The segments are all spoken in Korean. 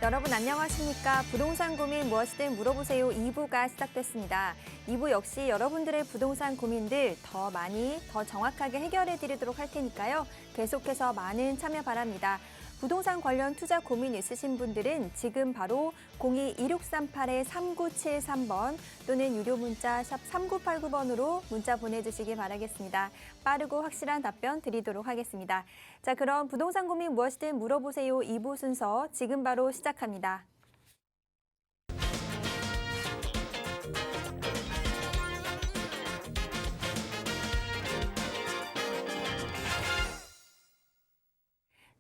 여러분 안녕하십니까? 부동산 고민 무엇이든 물어보세요 2부가 시작됐습니다. 2부 역시 여러분들의 부동산 고민들 더 많이, 더 정확하게 해결해 드리도록 할 테니까요. 계속해서 많은 참여 바랍니다. 부동산 관련 투자 고민 있으신 분들은 지금 바로 02-2638-3973번 또는 유료 문자 샵 3989번으로 문자 보내주시기 바라겠습니다. 빠르고 확실한 답변 드리도록 하겠습니다. 자, 그럼 부동산 고민 무엇이든 물어보세요 2부 순서 지금 바로 시작합니다.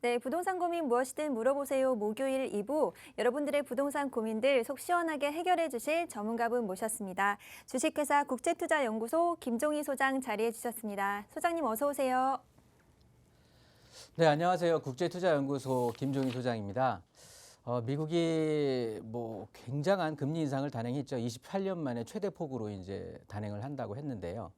네, 부동산 고민 무엇이든 물어보세요. 목요일 2부 여러분들의 부동산 고민들 속 시원하게 해결해 주실 전문가분 모셨습니다. 주식회사 국제투자연구소 김종희 소장 자리해 주셨습니다. 소장님 어서 오세요. 네, 안녕하세요. 국제투자연구소 김종희 소장입니다. 미국이 굉장한 금리 인상을 단행했죠. 28년 만에 최대 폭으로 이제 단행을 한다고 했는데요.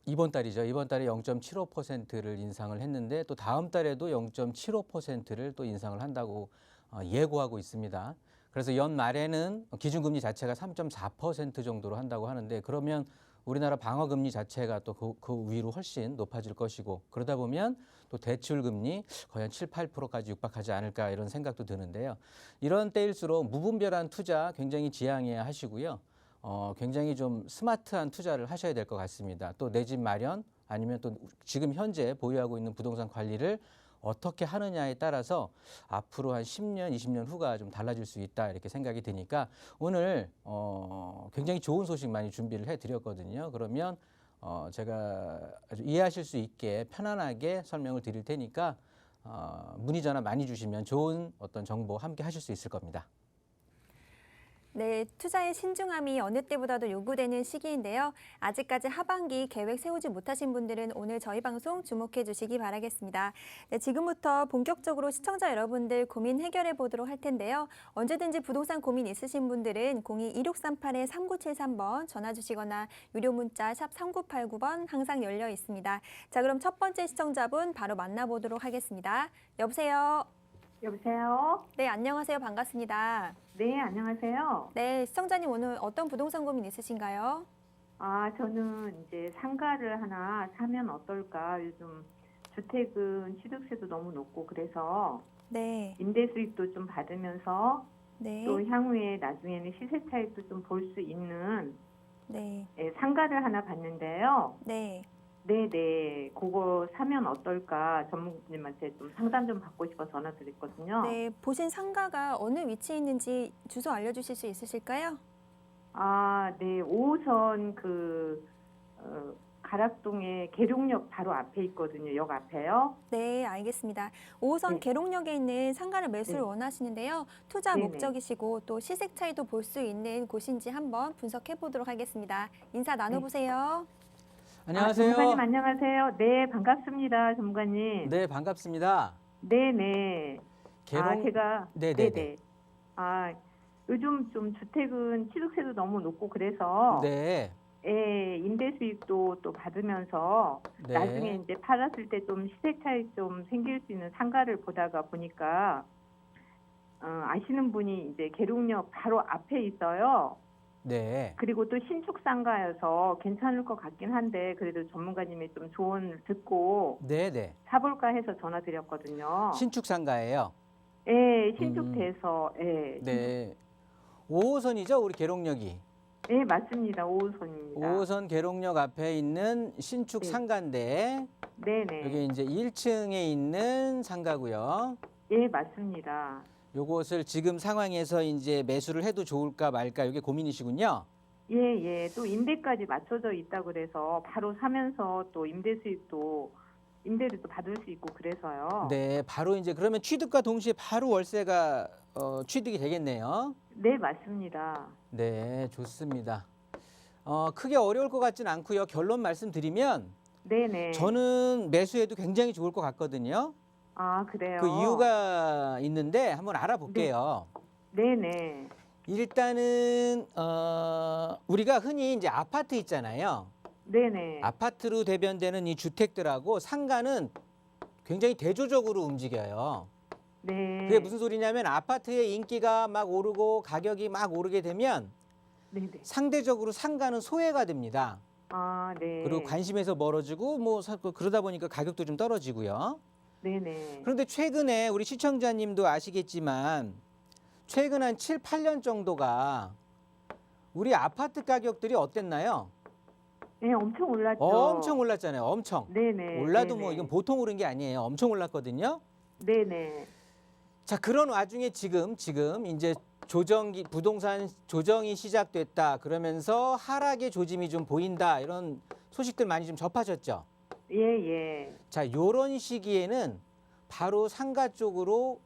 이번 달이죠. 이번 달에 0.75%를 인상을 했는데 또 다음 달에도 0.75%를 또 인상을 한다고 예고하고 있습니다. 그래서 연말에는 기준금리 자체가 3.4% 정도로 한다고 하는데 그러면 우리나라 방어금리 자체가 또 그 위로 훨씬 높아질 것이고 그러다 보면 또 대출금리 거의 한 7, 8%까지 육박하지 않을까 이런 생각도 드는데요. 이런 때일수록 무분별한 투자 굉장히 지양해야 하시고요. 굉장히 좀 스마트한 투자를 하셔야 될 것 같습니다. 또 내 집 마련 아니면 또 지금 현재 보유하고 있는 부동산 관리를 어떻게 하느냐에 따라서 앞으로 한 10년, 20년 후가 좀 달라질 수 있다 이렇게 생각이 드니까 오늘 굉장히 좋은 소식 많이 준비를 해드렸거든요. 그러면 제가 아주 이해하실 수 있게 편안하게 설명을 드릴 테니까 문의 전화 많이 주시면 좋은 어떤 정보 함께 하실 수 있을 겁니다. 네, 투자의 신중함이 어느 때보다도 요구되는 시기인데요. 아직까지 하반기 계획 세우지 못하신 분들은 오늘 저희 방송 주목해 주시기 바라겠습니다. 네, 지금부터 본격적으로 시청자 여러분들 고민 해결해 보도록 할 텐데요. 언제든지 부동산 고민 있으신 분들은 02-2638-3973번 전화 주시거나 유료 문자 샵 3989번 항상 열려 있습니다. 자, 그럼 첫 번째 시청자분 바로 만나보도록 하겠습니다. 여보세요? 여보세요? 네, 안녕하세요. 반갑습니다. 네, 안녕하세요. 네, 시청자님 오늘 어떤 부동산 고민 있으신가요? 저는 이제 상가를 하나 사면 어떨까? 요즘 주택은 취득세도 너무 높고 그래서 네, 임대 수익도 좀 받으면서 네, 또 향후에 나중에는 시세 차익도 좀 볼 수 있는 네, 상가를 하나 봤는데요. 네. 네네, 그거 사면 어떨까? 전문가님한테 좀 상담 좀 받고 싶어 전화 드렸거든요. 네, 보신 상가가 어느 위치에 있는지 주소 알려주실 수 있으실까요? 네, 5호선 가락동의 계룡역 바로 앞에 있거든요. 역 앞에요. 네, 알겠습니다. 5호선 네. 계룡역에 있는 상가를 매수를 네. 원하시는데요. 투자 네네. 목적이시고 또 시세 차이도 볼 수 있는 곳인지 한번 분석해 보도록 하겠습니다. 인사 나눠보세요. 안녕하세요. 전문가님 안녕하세요. 네, 반갑습니다. 전문가님. 네, 반갑습니다. 네네. 제가 네네네. 네네. 요즘 좀 주택은 취득세도 너무 높고 그래서 네. 임대 수익도 또 받으면서 네. 나중에 이제 팔았을 때 좀 시세 차익 좀 생길 수 있는 상가를 보다가 보니까 아시는 분이 이제 계룡역 바로 앞에 있어요. 네. 그리고 또 신축 상가여서 괜찮을 것 같긴 한데 그래도 전문가님의 좀 조언을 듣고 네네. 사볼까 해서 전화 드렸거든요. 신축 상가예요. 신축돼서 네. 5호선이죠, 우리 계룡역이. 네, 맞습니다. 5호선입니다. 5호선 계룡역 앞에 있는 신축 네. 상가인데 네네. 여기 이제 1층에 있는 상가고요. 예, 맞습니다. 요것을 지금 상황에서 이제 매수를 해도 좋을까 말까 이게 고민이시군요. 예. 또 임대까지 맞춰져 있다 그래서 바로 사면서 또 임대 수익도 임대를 또 받을 수 있고 그래서요. 네, 바로 이제 그러면 취득과 동시에 바로 월세가 취득이 되겠네요. 네, 맞습니다. 네, 좋습니다. 크게 어려울 것 같진 않고요. 결론 말씀드리면 네네. 저는 매수해도 굉장히 좋을 것 같거든요. 그래요? 그 이유가 있는데 한번 알아볼게요. 네네. 일단은 우리가 흔히 이제 아파트 있잖아요. 네네. 아파트로 대변되는 이 주택들하고 상가는 굉장히 대조적으로 움직여요. 네. 그게 무슨 소리냐면 아파트의 인기가 막 오르고 가격이 막 오르게 되면 네네. 상대적으로 상가는 소외가 됩니다. 아, 네. 그리고 관심에서 멀어지고 뭐 그러다 보니까 가격도 좀 떨어지고요. 네네. 그런데 최근에 우리 시청자님도 아시겠지만 최근 한 7, 8년 정도가 우리 아파트 가격들이 어땠나요? 네, 엄청 올랐죠. 엄청 올랐잖아요. 엄청. 네네. 올라도 네네. 뭐 이건 보통 오른 게 아니에요. 엄청 올랐거든요. 네네. 자, 그런 와중에 지금 이제 부동산 조정이 시작됐다. 그러면서 하락의 조짐이 좀 보인다. 이런 소식들 많이 좀 접하셨죠? 예, 예. 자, 요런 시기에는 바로 상가 쪽으로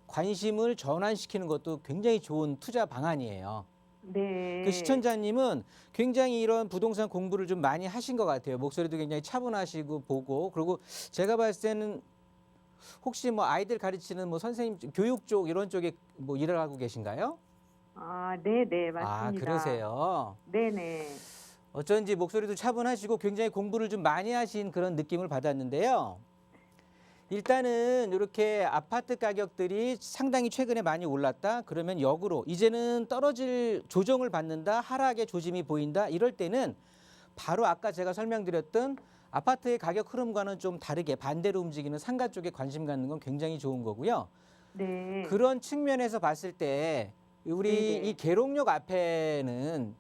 관심을 전환시키는 것도 굉장히 좋은 투자 방안이에요. 네. 그 시청자님은 굉장히 이런 부동산 공부를 좀 많이 하신 것 같아요. 목소리도 굉장히 차분하시고 보고. 그리고 제가 봤을 때는 혹시 뭐 아이들 가르치는 뭐 선생님 교육 쪽 이런 쪽에 뭐 일을 하고 계신가요? 아, 네네. 맞습니다. 아, 그러세요. 네네. 어쩐지 목소리도 차분하시고 굉장히 공부를 좀 많이 하신 그런 느낌을 받았는데요. 일단은 이렇게 아파트 가격들이 상당히 최근에 많이 올랐다. 그러면 역으로 이제는 떨어질 조정을 받는다. 하락의 조짐이 보인다. 이럴 때는 바로 아까 제가 설명드렸던 아파트의 가격 흐름과는 좀 다르게 반대로 움직이는 상가 쪽에 관심 갖는 건 굉장히 좋은 거고요. 네. 그런 측면에서 봤을 때 우리 네네. 이 계룡역 앞에는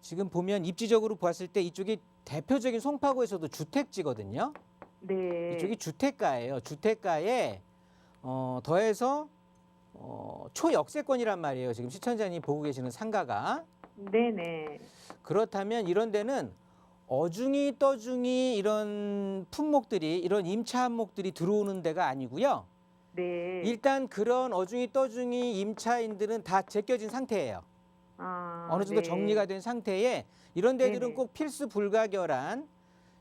지금 보면 입지적으로 봤을 때 이쪽이 대표적인 송파구에서도 주택지거든요. 네. 이쪽이 주택가예요. 주택가에 더해서 초역세권이란 말이에요. 지금 시청자님 보고 계시는 상가가. 네네. 그렇다면 이런 데는 어중이 떠중이 이런 품목들이 이런 임차 한목들이 들어오는 데가 아니고요. 네. 일단 그런 어중이 떠중이 임차인들은 다 제껴진 상태예요. 아, 어느 정도 네. 정리가 된 상태에 이런 데들은 네네. 꼭 필수 불가결한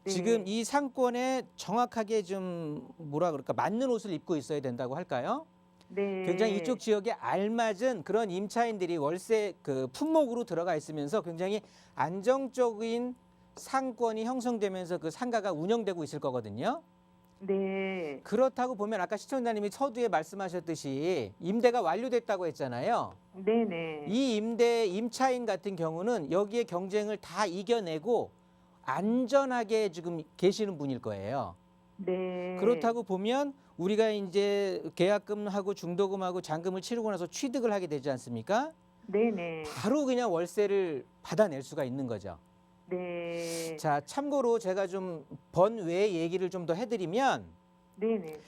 네. 지금 이 상권에 정확하게 좀 뭐라 그럴까 맞는 옷을 입고 있어야 된다고 할까요? 네. 굉장히 이쪽 지역에 알맞은 그런 임차인들이 월세 그 품목으로 들어가 있으면서 굉장히 안정적인 상권이 형성되면서 그 상가가 운영되고 있을 거거든요. 네. 그렇다고 보면 아까 시청자님이 서두에 말씀하셨듯이 임대가 완료됐다고 했잖아요. 네네. 이 임차인 같은 경우는 여기에 경쟁을 다 이겨내고 안전하게 지금 계시는 분일 거예요. 네. 그렇다고 보면 우리가 이제 계약금하고 중도금하고 잔금을 치르고 나서 취득을 하게 되지 않습니까? 네네. 바로 그냥 월세를 받아낼 수가 있는 거죠. 네. 자, 참고로 제가 좀 번외 얘기를 좀 더 해드리면 네네.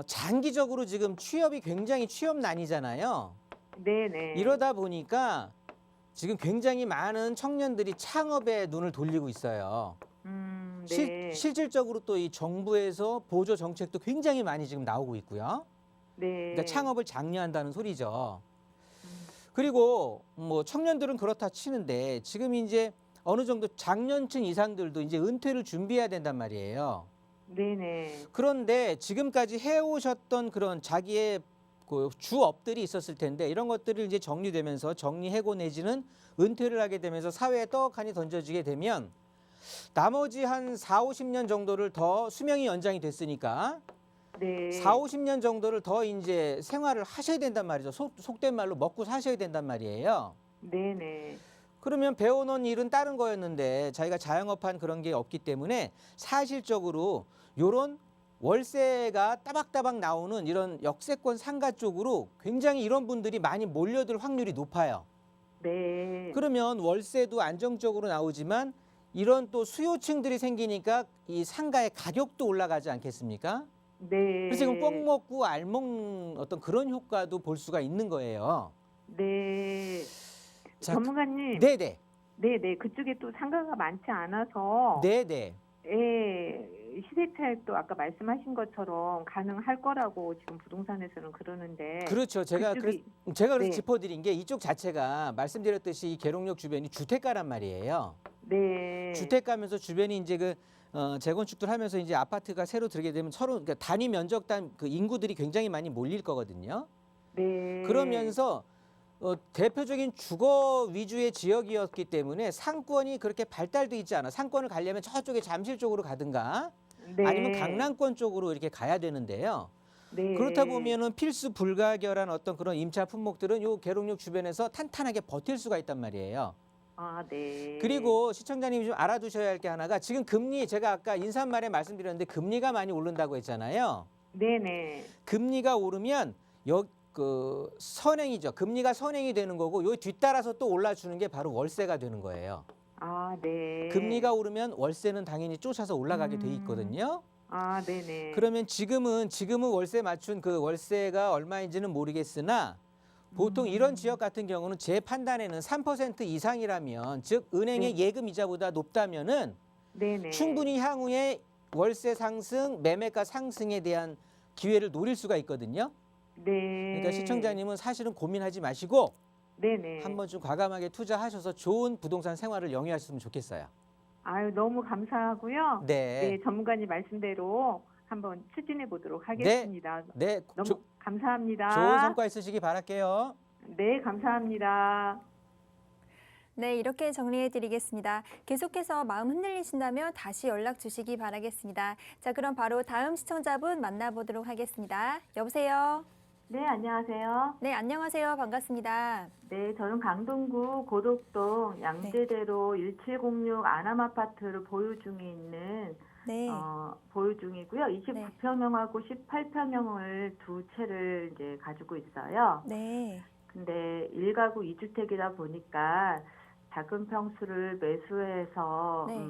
장기적으로 지금 취업이 굉장히 취업난이잖아요. 네네. 이러다 보니까 지금 굉장히 많은 청년들이 창업에 눈을 돌리고 있어요. 네. 실질적으로 또 이 정부에서 보조 정책도 굉장히 많이 지금 나오고 있고요. 네. 그러니까 창업을 장려한다는 소리죠. 그리고 뭐 청년들은 그렇다 치는데 지금 이제 어느 정도 장년층 이상들도 이제 은퇴를 준비해야 된단 말이에요. 네네. 그런데 지금까지 해오셨던 그런 자기의 그 주업들이 있었을 텐데 이런 것들을 이제 정리되면서 정리해고 내지는 은퇴를 하게 되면서 사회에 떡하니 던져지게 되면 나머지 한 4, 50년 정도를 더 수명이 연장이 됐으니까 네. 4, 50년 정도를 더 이제 생활을 하셔야 된단 말이죠. 속된 말로 먹고 사셔야 된단 말이에요. 네네. 그러면 배워놓은 일은 다른 거였는데 자기가 자영업한 그런 게 없기 때문에 사실적으로 요런 월세가 따박따박 나오는 이런 역세권 상가 쪽으로 굉장히 이런 분들이 많이 몰려들 확률이 높아요. 네. 그러면 월세도 안정적으로 나오지만 이런 또 수요층들이 생기니까 이 상가의 가격도 올라가지 않겠습니까? 네. 그래서 이건 뻥 먹고 알 먹는 어떤 그런 효과도 볼 수가 있는 거예요. 네. 자, 전문가님. 네네. 네네. 그쪽에 또 상가가 많지 않아서 네네. 예, 시세 차익도 아까 말씀하신 것처럼 가능할 거라고 지금 부동산에서는 그러는데 그렇죠. 제가 그쪽이 그래서 네. 짚어드린 게 이쪽 자체가 말씀드렸듯이 이 계룡역 주변이 주택가란 말이에요. 네. 주택가면서 주변이 이제 그 재건축들 하면서 이제 아파트가 새로 들게 되면 서로 그러니까 단위 면적당 그 인구들이 굉장히 많이 몰릴 거거든요. 네. 그러면서 대표적인 주거 위주의 지역이었기 때문에 상권이 그렇게 발달돼 있지 않아. 상권을 가려면 저쪽에 잠실 쪽으로 가든가 네. 아니면 강남권 쪽으로 이렇게 가야 되는데요. 네. 그렇다 보면은 필수 불가결한 어떤 그런 임차 품목들은 요 계룡역 주변에서 탄탄하게 버틸 수가 있단 말이에요. 아, 네. 그리고 시청자님이 좀 알아두셔야 할 게 하나가 지금 금리 제가 아까 인사말에 말씀드렸는데 금리가 많이 오른다고 했잖아요. 네네. 금리가 오르면 그 선행이죠. 금리가 선행이 되는 거고 요 뒤따라서 또 올라주는 게 바로 월세가 되는 거예요. 아, 네. 금리가 오르면 월세는 당연히 쫓아서 올라가게 돼 있거든요. 아, 네네. 그러면 지금은 월세 맞춘 그 월세가 얼마인지는 모르겠으나 보통 이런 지역 같은 경우는 제 판단에는 3% 이상이라면 즉 은행의 예금 이자보다 높다면은 네네. 충분히 향후에 월세 상승, 매매가 상승에 대한 기회를 노릴 수가 있거든요. 네. 그러니까 시청자님은 사실은 고민하지 마시고 네네. 한번 좀 과감하게 투자하셔서 좋은 부동산 생활을 영위하셨으면 좋겠어요. 아유, 너무 감사하고요. 네. 전문가님 말씀대로 한번 추진해 보도록 하겠습니다. 네. 너무 감사합니다. 좋은 성과 있으시기 바랄게요. 네, 감사합니다. 네, 이렇게 정리해 드리겠습니다. 계속해서 마음 흔들리신다면 다시 연락 주시기 바라겠습니다. 자, 그럼 바로 다음 시청자분 만나보도록 하겠습니다. 여보세요? 네, 안녕하세요. 네, 안녕하세요. 반갑습니다. 네, 저는 강동구 고덕동 양재대로 1706 아남아파트를 보유 중에 있는 네. 보유 중이고요. 29평형하고 18평형을 두 채를 이제 가지고 있어요. 네. 근데 1가구 2주택이다 보니까 작은 평수를 매수해서 네.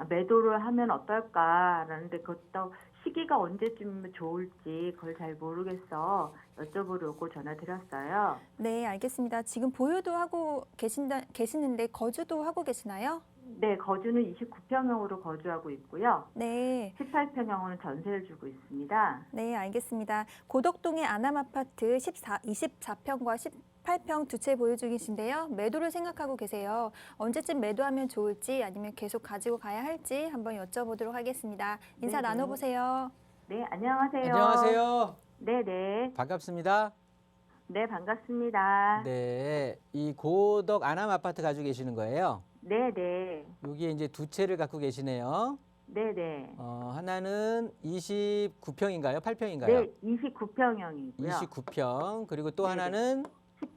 매도를 하면 어떨까라는데 그것도 시기가 언제쯤 좋을지 그걸 잘 모르겠어 여쭤보려고 전화드렸어요. 네, 알겠습니다. 지금 보유도 하고 계시는데 거주도 하고 계시나요? 네, 거주는 29평형으로 거주하고 있고요. 네. 18평형은 전세를 주고 있습니다. 네, 알겠습니다. 고덕동의 아남아파트 24평과 18평 두 채 보유 중이신데요. 매도를 생각하고 계세요. 언제쯤 매도하면 좋을지 아니면 계속 가지고 가야 할지 한번 여쭤보도록 하겠습니다. 인사 네네. 나눠보세요. 네, 안녕하세요. 안녕하세요. 네네. 반갑습니다. 네, 반갑습니다. 네. 이 고덕 아남 아파트 가지고 계시는 거예요. 네네. 여기에 이제 두 채를 갖고 계시네요. 네네. 하나는 29평인가요? 8평인가요? 네, 29평형이고요. 29평. 그리고 또 네네. 하나는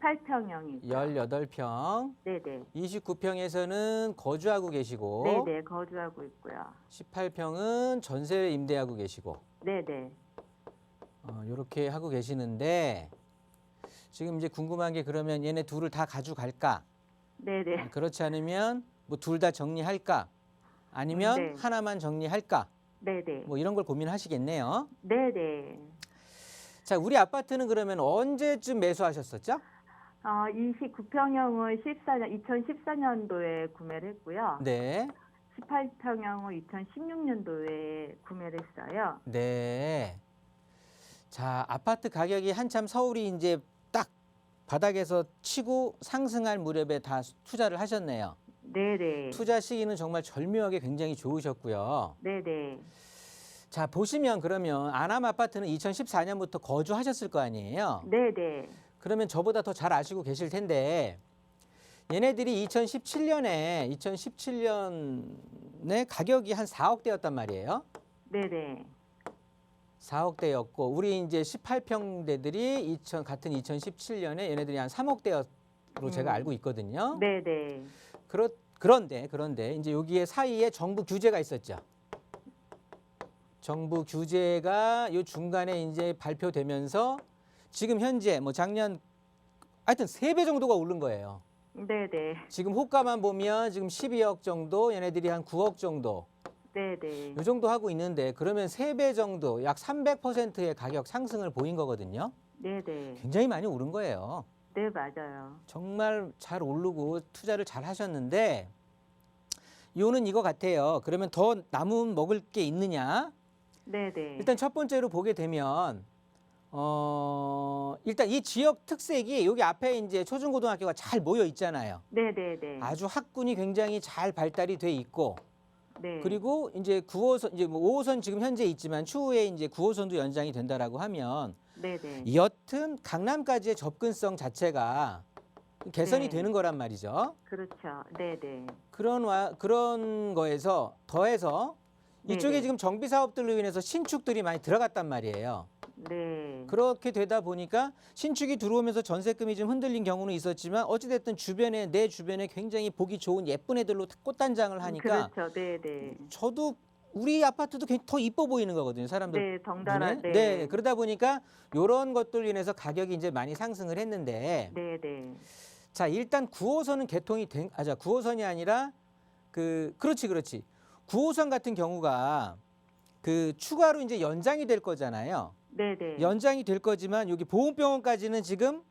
18평형이고요. 18평. 네네. 29평에서는 거주하고 계시고 네네, 거주하고 있고요. 18평은 전세 임대하고 계시고 네네. 이렇게 하고 계시는데 지금 이제 궁금한 게 그러면 얘네 둘을 다 가져갈까? 네네. 그렇지 않으면 뭐 둘 다 정리할까? 아니면 네. 하나만 정리할까? 네네. 뭐 이런 걸 고민하시겠네요. 네네. 자, 우리 아파트는 그러면 언제쯤 매수하셨었죠? 29평형을 2014년도에 구매를 했고요. 네. 18평형을 2016년도에 구매를 했어요. 네. 자, 아파트 가격이 한참 서울이 이제 딱 바닥에서 치고 상승할 무렵에 다 투자를 하셨네요. 네네. 투자 시기는 정말 절묘하게 굉장히 좋으셨고요. 네네. 자, 보시면 그러면 아남 아파트는 2014년부터 거주하셨을 거 아니에요. 네네. 그러면 저보다 더 잘 아시고 계실 텐데 얘네들이 2017년에 가격이 한 4억대였단 말이에요. 네네. 4억대였고 우리 이제 18평대들이 같은 2017년에 얘네들이 한 3억대로 제가 알고 있거든요. 네네. 그런데 이제 여기에 사이에 정부 규제가 있었죠. 정부 규제가 요 중간에 이제 발표되면서 지금 현재 뭐 작년 하여튼 3배 정도가 오른 거예요. 네네. 지금 호가만 보면 지금 12억 정도, 얘네들이 한 9억 정도 네네. 요 정도 하고 있는데 그러면 3배 정도 약 300%의 가격 상승을 보인 거거든요. 네네. 굉장히 많이 오른 거예요. 네, 맞아요. 정말 잘 오르고 투자를 잘 하셨는데 요는 이거 같아요. 그러면 더 남은 먹을 게 있느냐? 네네. 일단 첫 번째로 보게 되면 일단 이 지역 특색이 여기 앞에 이제 초중고등학교가 잘 모여 있잖아요. 네네네. 아주 학군이 굉장히 잘 발달이 돼 있고 네. 그리고 이제 9호선 이제 뭐 5호선 지금 현재 있지만 추후에 이제 9호선도 연장이 된다라고 하면 네네. 여튼 강남까지의 접근성 자체가 개선이 네. 되는 거란 말이죠. 그렇죠. 네네. 그런 거에서 더해서 이쪽에 네네. 지금 정비 사업들로 인해서 신축들이 많이 들어갔단 말이에요. 네. 그렇게 되다 보니까 신축이 들어오면서 전세금이 좀 흔들린 경우는 있었지만 어찌됐든 내 주변에 굉장히 보기 좋은 예쁜 애들로 꽃단장을 하니까 그렇죠. 네, 네. 저도 우리 아파트도 더 이뻐 보이는 거거든요. 사람들 네, 덩달아 눈에. 네. 그러다 보니까 요런 것들 인해서 가격이 이제 많이 상승을 했는데 네, 네. 자, 일단 9호선은 개통이 된 9호선이 아니라 그렇지. 9호선 같은 경우가 추가로 이제 연장이 될 거잖아요. 네, 네. 연장이 될 거지만 여기 보훈병원까지는 지금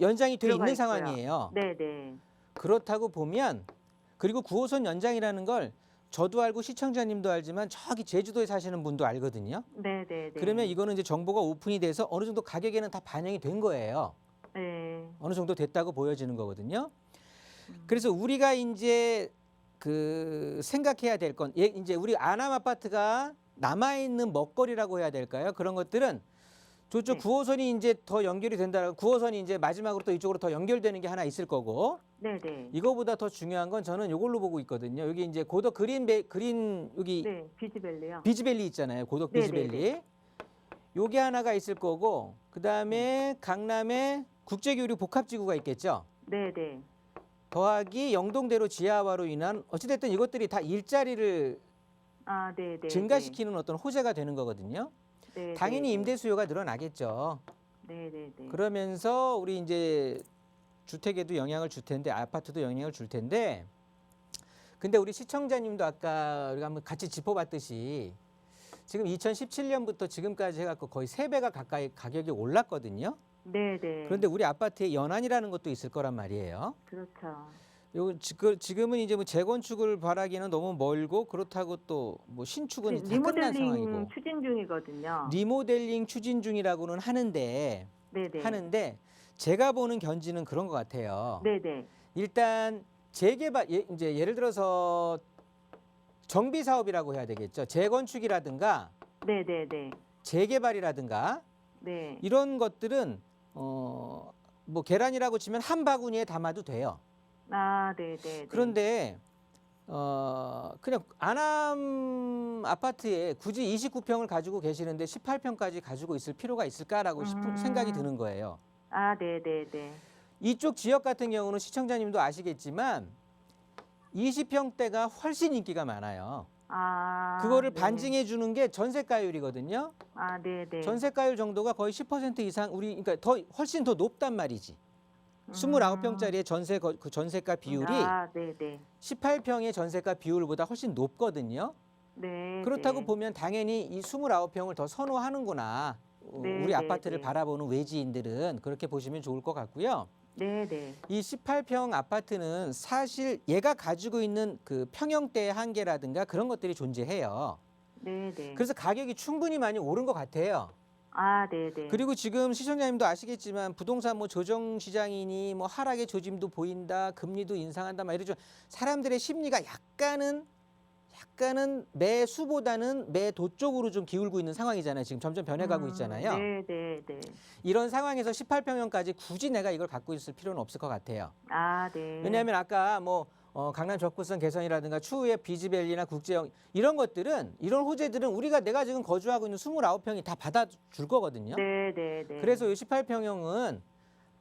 연장이 돼 들어가 있는 있고요. 상황이에요. 네, 네. 그렇다고 보면 그리고 9호선 연장이라는 걸 저도 알고 시청자님도 알지만 저기 제주도에 사시는 분도 알거든요. 네, 네, 네. 그러면 이거는 이제 정보가 오픈이 돼서 어느 정도 가격에는 다 반영이 된 거예요. 네. 어느 정도 됐다고 보여지는 거거든요. 그래서 우리가 이제 생각해야 될 건 이제 우리 아남 아파트가 남아 있는 먹거리라고 해야 될까요? 그런 것들은 저쪽 네. 9호선이 이제 더 연결이 된다라고 9호선이 이제 마지막으로 또 이쪽으로 더 연결되는 게 하나 있을 거고 네, 네. 이거보다 더 중요한 건 저는 이걸로 보고 있거든요. 여기 이제 고덕 그린 여기 네, 비즈밸리요. 비즈밸리 있잖아요. 고덕 네, 비즈밸리. 네, 요게 하나가 있을 거고 그다음에 강남에 국제교류 복합지구가 있겠죠. 네, 네. 더하기 영동대로 지하화로 인한 어찌됐든 이것들이 다 일자리를 아, 네, 네. 증가시키는 어떤 호재가 되는 거거든요. 네, 당연히 네, 임대 수요가 늘어나겠죠. 네, 네, 네. 그러면서 우리 이제 주택에도 영향을 줄 텐데 아파트도 영향을 줄 텐데 근데 우리 시청자님도 아까 우리가 한번 같이 짚어봤듯이 지금 2017년부터 지금까지 해갖고 거의 3배가 가까이 가격이 올랐거든요. 네, 네. 그런데 우리 아파트에 연한이라는 것도 있을 거란 말이에요. 그렇죠. 지금은 이제 뭐 재건축을 바라기는 너무 멀고 그렇다고 또 뭐 신축은 다 끝난 상황이고 리모델링 추진 중이거든요. 리모델링 추진 중이라고는 네, 네. 하는데 제가 보는 견지는 그런 것 같아요. 네, 네. 일단 재개발 이제 예를 들어서 정비 사업이라고 해야 되겠죠. 재건축이라든가 네, 네, 네. 재개발이라든가 네. 이런 것들은 뭐 계란이라고 치면 한 바구니에 담아도 돼요. 아, 네, 네. 네. 그런데 그냥 아남 아파트에 굳이 29평을 가지고 계시는데 18평까지 가지고 있을 필요가 있을까라고 생각이 드는 거예요. 아, 네, 네, 네. 이쪽 지역 같은 경우는 시청자님도 아시겠지만 20평대가 훨씬 인기가 많아요. 아. 그거를 네. 반증해 주는 게 전세가율이거든요. 아, 네, 네. 전세가율 정도가 거의 10% 이상 그러니까 훨씬 더 높단 말이지. 29평짜리의 그 전세가 비율이 아, 네, 네. 18평의 전세가 비율보다 훨씬 높거든요. 네. 그렇다고 네. 보면 당연히 이 29평을 더 선호하는구나. 네, 우리 네, 아파트를 네. 바라보는 외지인들은 그렇게 보시면 좋을 것 같고요. 네, 네. 이 18평 아파트는 사실 얘가 가지고 있는 그 평형대의 한계라든가 그런 것들이 존재해요. 네, 네. 그래서 가격이 충분히 많이 오른 것 같아요. 아, 네, 네. 그리고 지금 시청자님도 아시겠지만 부동산 뭐 조정 시장이니 뭐 하락의 조짐도 보인다, 금리도 인상한다, 막 이러죠. 사람들의 심리가 약간은 매수보다는 매도 쪽으로 좀 기울고 있는 상황이잖아요. 지금 점점 변해가고 있잖아요. 네, 네, 네. 이런 상황에서 18평형까지 굳이 내가 이걸 갖고 있을 필요는 없을 것 같아요. 아, 네. 왜냐하면 아까 뭐 강남 적부성 개선이라든가 추후에 비즈밸리나 국제형 이런 것들은 이런 호재들은 내가 지금 거주하고 있는 29평이 다 받아줄 거거든요. 네, 네, 네. 그래서 이 18평형은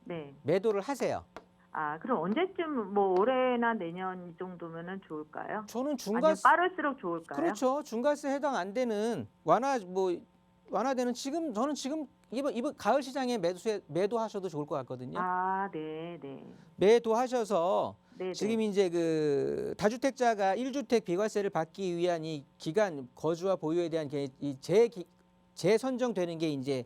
네. 매도를 하세요. 아, 그럼 언제쯤 뭐 올해나 내년 이 정도면은 좋을까요? 저는 아니면 중과세 빠를수록 좋을까요? 그렇죠. 중과세 해당 안 되는 완화되는 저는 지금 이번 가을 시장에 매도하셔도 좋을 것 같거든요. 아, 네, 네. 매도하셔서 네, 지금 네. 이제 그 다주택자가 1주택 비과세를 받기 위한 이 기간 거주와 보유에 대한 이 재선정되는 게 이제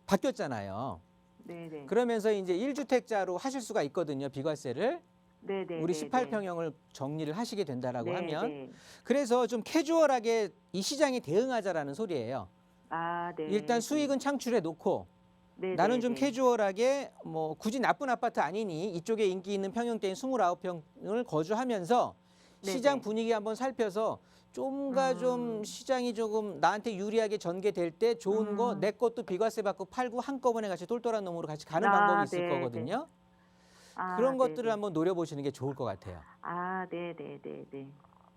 바뀌었잖아요. 네, 네. 그러면서 이제 1주택자로 하실 수가 있거든요. 비과세를. 네, 네. 우리 네, 18평형을 정리를 하시게 된다라고 네, 하면 네. 그래서 좀 캐주얼하게 이 시장에 대응하자라는 소리예요. 아, 네. 일단 수익은 창출해 놓고 네, 나는 네, 좀 네. 캐주얼하게 뭐 굳이 나쁜 아파트 아니니 이쪽에 인기 있는 평형대인 29평을 거주하면서 네, 시장 네. 분위기 한번 살펴서 좀 시장이 조금 나한테 유리하게 전개될 때 좋은 거 내 것도 비과세 받고 팔고 한꺼번에 같이 똘똘한 놈으로 같이 가는 아, 방법이 있을 네, 거거든요. 아, 그런 네, 것들을 네. 한번 노려보시는 게 좋을 것 같아요. 아, 네, 네, 네, 네.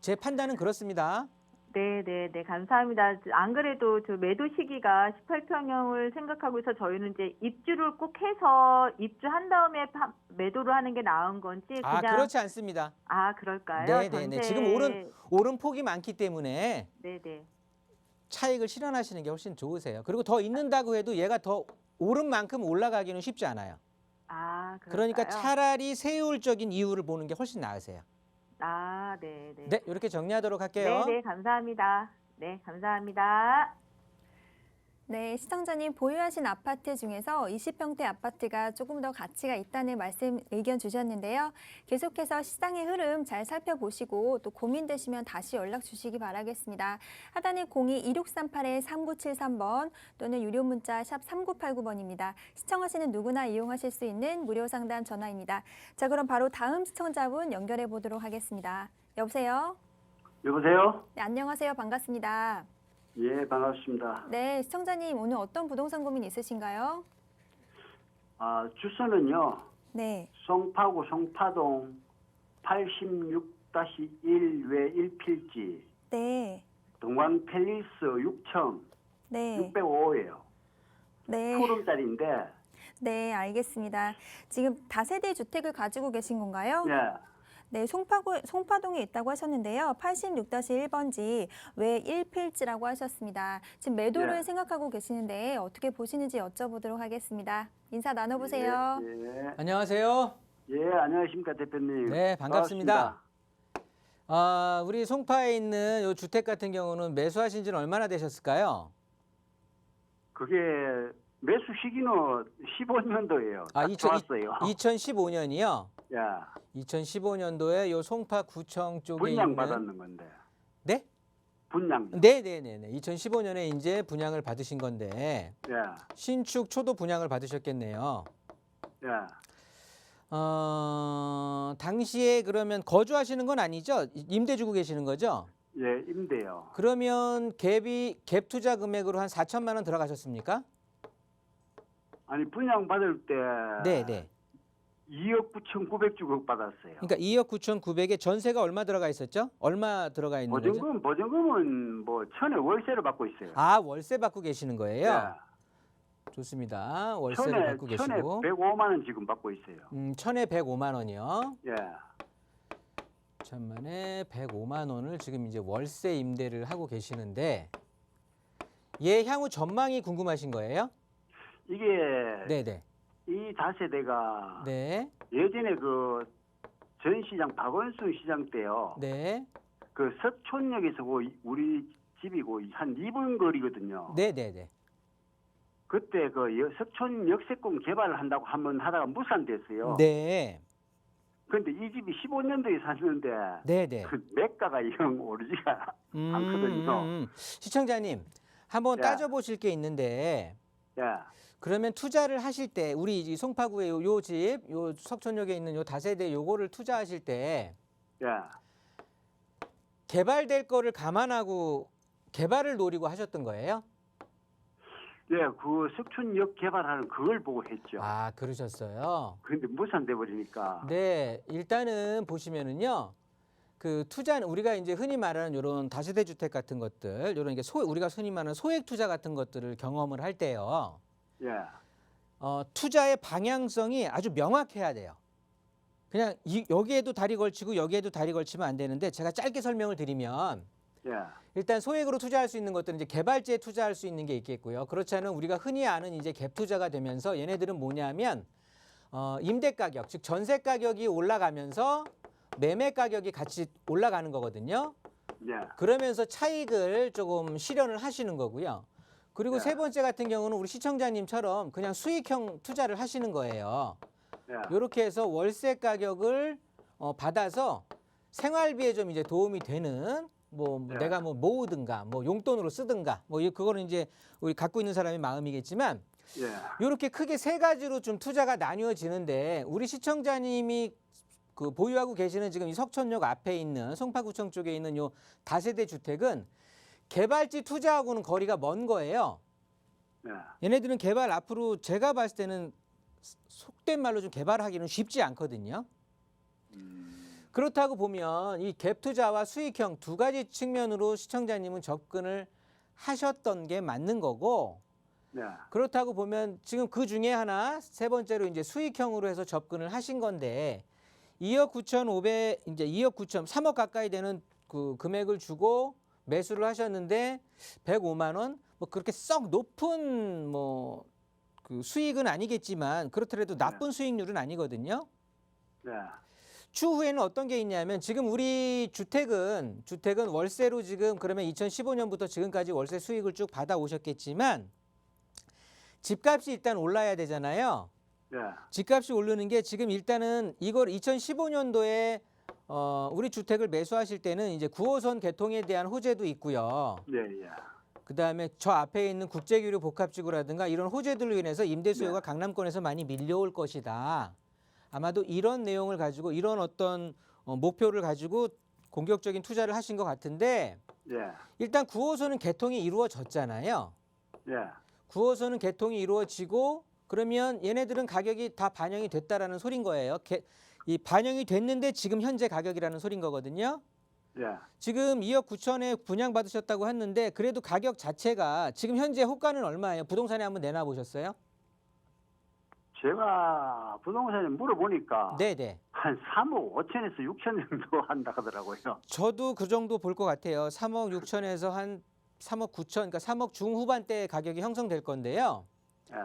제 판단은 그렇습니다. 네, 감사합니다. 안 그래도 저 매도 시기가 18평형을 생각하고 있어 저희는 이제 입주를 꼭 해서 입주한 다음에 매도를 하는 게 나은 건지 아, 그냥 그렇지 않습니다. 그럴까요? 네네네. 지금 오른 폭이 많기 때문에 네네. 차익을 실현하시는 게 훨씬 좋으세요. 그리고 더 있는다고 해도 얘가 더 오른 만큼 올라가기는 쉽지 않아요. 그럴까요? 그러니까 차라리 세율적인 이유를 보는 게 훨씬 나으세요. 네네. 네, 이렇게 정리하도록 할게요. 네네, 감사합니다. 네, 감사합니다. 네, 시청자님 보유하신 아파트 중에서 20평대 아파트가 조금 더 가치가 있다는 의견 주셨는데요. 계속해서 시장의 흐름 잘 살펴보시고 또 고민되시면 다시 연락 주시기 바라겠습니다. 하단에 02-2638-3973번 또는 유료 문자 샵 3989번입니다. 시청하시는 누구나 이용하실 수 있는 무료 상담 전화입니다. 자, 그럼 바로 다음 시청자분 연결해 보도록 하겠습니다. 여보세요? 여보세요? 네, 안녕하세요. 반갑습니다. 예, 반갑습니다. 네, 시청자님 오늘 어떤 부동산 고민 있으신가요? 주소는요, 네, 송파구 송파동 86-1 외 1필지, 네, 동관 팰리스 6층, 네, 605예요. 네, 투룸짜리인데, 네, 알겠습니다. 지금 다세대 주택을 가지고 계신 건가요? 예, 네, 송파동에 있다고 하셨는데요. 86-1번지 외 1필지라고 하셨습니다. 지금 매도를 예. 생각하고 계시는데 어떻게 보시는지 여쭤보도록 하겠습니다. 인사 나눠보세요. 예, 안녕하세요. 예, 안녕하십니까, 대표님. 네, 반갑습니다. 우리 송파에 있는 이 주택 같은 경우는 매수하신 지는 얼마나 되셨을까요? 그게 매수 시기는 15년도예요. 딱 좋았어요. 2015년이요. 예, 2015년도에 요 송파구청 쪽에 분양 있는 받았는 건데. 네? 분양. 네네네네. 2015년에 이제 분양을 받으신 건데 예, 신축 초도 분양을 받으셨겠네요. 예. 당시에 그러면 거주하시는 건 아니죠? 임대 주고 계시는 거죠? 예, 임대요. 그러면 갭 투자 금액으로 한 4천만 원 들어가셨습니까? 아니, 분양 받을 때. 네네. 2억 9,900주고 받았어요. 그러니까 2억 9,900에 전세가 얼마 들어가 있었죠? 얼마 들어가 있는 거죠? 보증금은 뭐 천에 월세를 받고 있어요. 월세 받고 계시는 거예요? 좋습니다. 월세를 받고 천에 계시고. 105만 원 지금 받고 있어요. 천에 105만 원이요. 예. 천만에 105만 원을 지금 이제 월세 임대를 하고 계시는데 얘 향후 전망이 궁금하신 거예요? 이게 네네. 이 다세대가 네. 예전에 그 전시장 박원순 시장 때요. 네. 그 석촌역에서 우리 집이고 한 2분 거리거든요. 네네네. 그때 그 석촌 역세권 개발을 한다고 한번 하다가 무산됐어요. 네. 그런데 이 집이 15년도에 샀는데 네네. 그 매가가 영 오르지가 않거든요. 시청자님 한번 예. 따져보실 게 있는데 예. 그러면 투자를 하실 때 우리 이 송파구의 요 집, 요 석촌역에 있는 요 다세대 요거를 투자하실 때 예. 개발될 거를 감안하고 개발을 노리고 하셨던 거예요? 예, 그 석촌역 개발하는 그걸 보고 했죠. 그러셨어요. 그런데 무산돼 버리니까. 네, 일단은 보시면은요. 그 투자는 우리가 이제 흔히 말하는 이런 다세대 주택 같은 것들, 이런 게 우리가 흔히 말하는 소액 투자 같은 것들을 경험을 할 때요. 예. 투자의 방향성이 아주 명확해야 돼요. 그냥 여기에도 다리 걸치고 여기에도 다리 걸치면 안 되는데 제가 짧게 설명을 드리면 예. 일단 소액으로 투자할 수 있는 것들은 이제 개발지에 투자할 수 있는 게 있겠고요. 그렇지 않은 우리가 흔히 아는 이제 갭 투자가 되면서 얘네들은 뭐냐면 임대 가격, 즉 전세 가격이 올라가면서 매매 가격이 같이 올라가는 거거든요. 예. 그러면서 차익을 조금 실현을 하시는 거고요. 그리고 네. 세 번째 같은 경우는 우리 시청자님처럼 그냥 수익형 투자를 하시는 거예요. 예. 이렇게 해서 월세 가격을 받아서 생활비에 좀 이제 도움이 되는 네. 내가 뭐 모으든가 뭐 용돈으로 쓰든가 그거는 이제 우리 갖고 있는 사람의 마음이겠지만 예. 이렇게 크게 세 가지로 좀 투자가 나뉘어지는데 우리 시청자님이 그 보유하고 계시는 지금 이 석촌역 앞에 있는 송파구청 쪽에 있는 요 다세대 주택은 개발지 투자하고는 거리가 먼 거예요. 예. 얘네들은 개발 앞으로 제가 봤을 때는 속된 말로 좀 개발하기는 쉽지 않거든요. 그렇다고 보면 이 갭 투자와 수익형 두 가지 측면으로 시청자님은 접근을 하셨던 게 맞는 거고, 네. 그렇다고 보면 지금 그 중에 하나 세 번째로 이제 수익형으로 해서 접근을 하신 건데 2억 9,500 이제 2억 9천 3억 가까이 되는 그 금액을 주고 매수를 하셨는데 105만 원, 뭐 그렇게 썩 높은 뭐 그 수익은 아니겠지만 그렇더라도 나쁜 수익률은 아니거든요. 네. 추후에는 어떤 게 있냐면 지금 우리 주택은 월세로 지금 그러면 2015년부터 지금까지 월세 수익을 쭉 받아 오셨겠지만 집값이 일단 올라야 되잖아요. 네. 집값이 오르는 게 지금 일단은 이걸 2015년도에 우리 주택을 매수하실 때는 이제 9호선 개통에 대한 호재도 있고요. 네. 예. 그다음에 저 앞에 있는 국제교류 복합지구라든가 이런 호재들로 인해서 임대 수요가 강남권에서 많이 밀려올 것이다. 아마도 이런 내용을 가지고 이런 어떤 목표를 가지고 공격적인 투자를 하신 것 같은데 예. 일단 9호선은 개통이 이루어졌잖아요. 예. 9호선은 개통이 이루어지고 그러면 얘네들은 가격이 다 반영이 됐다라는 소린 거예요. 이 반영이 됐는데 지금 현재 가격이라는 소린 거거든요. 예. 지금 2억 9천에 분양받으셨다고 했는데 그래도 가격 자체가 지금 현재 호가는 얼마예요? 부동산에 한번 내놔 보셨어요? 제가 부동산에 물어보니까 네네. 한 3억 5천에서 6천 정도 한다 하더라고요. 저도 그 정도 볼 것 같아요. 3억 6천에서 한 3억 9천, 그러니까 3억 중후반대 가격이 형성될 건데요. 예.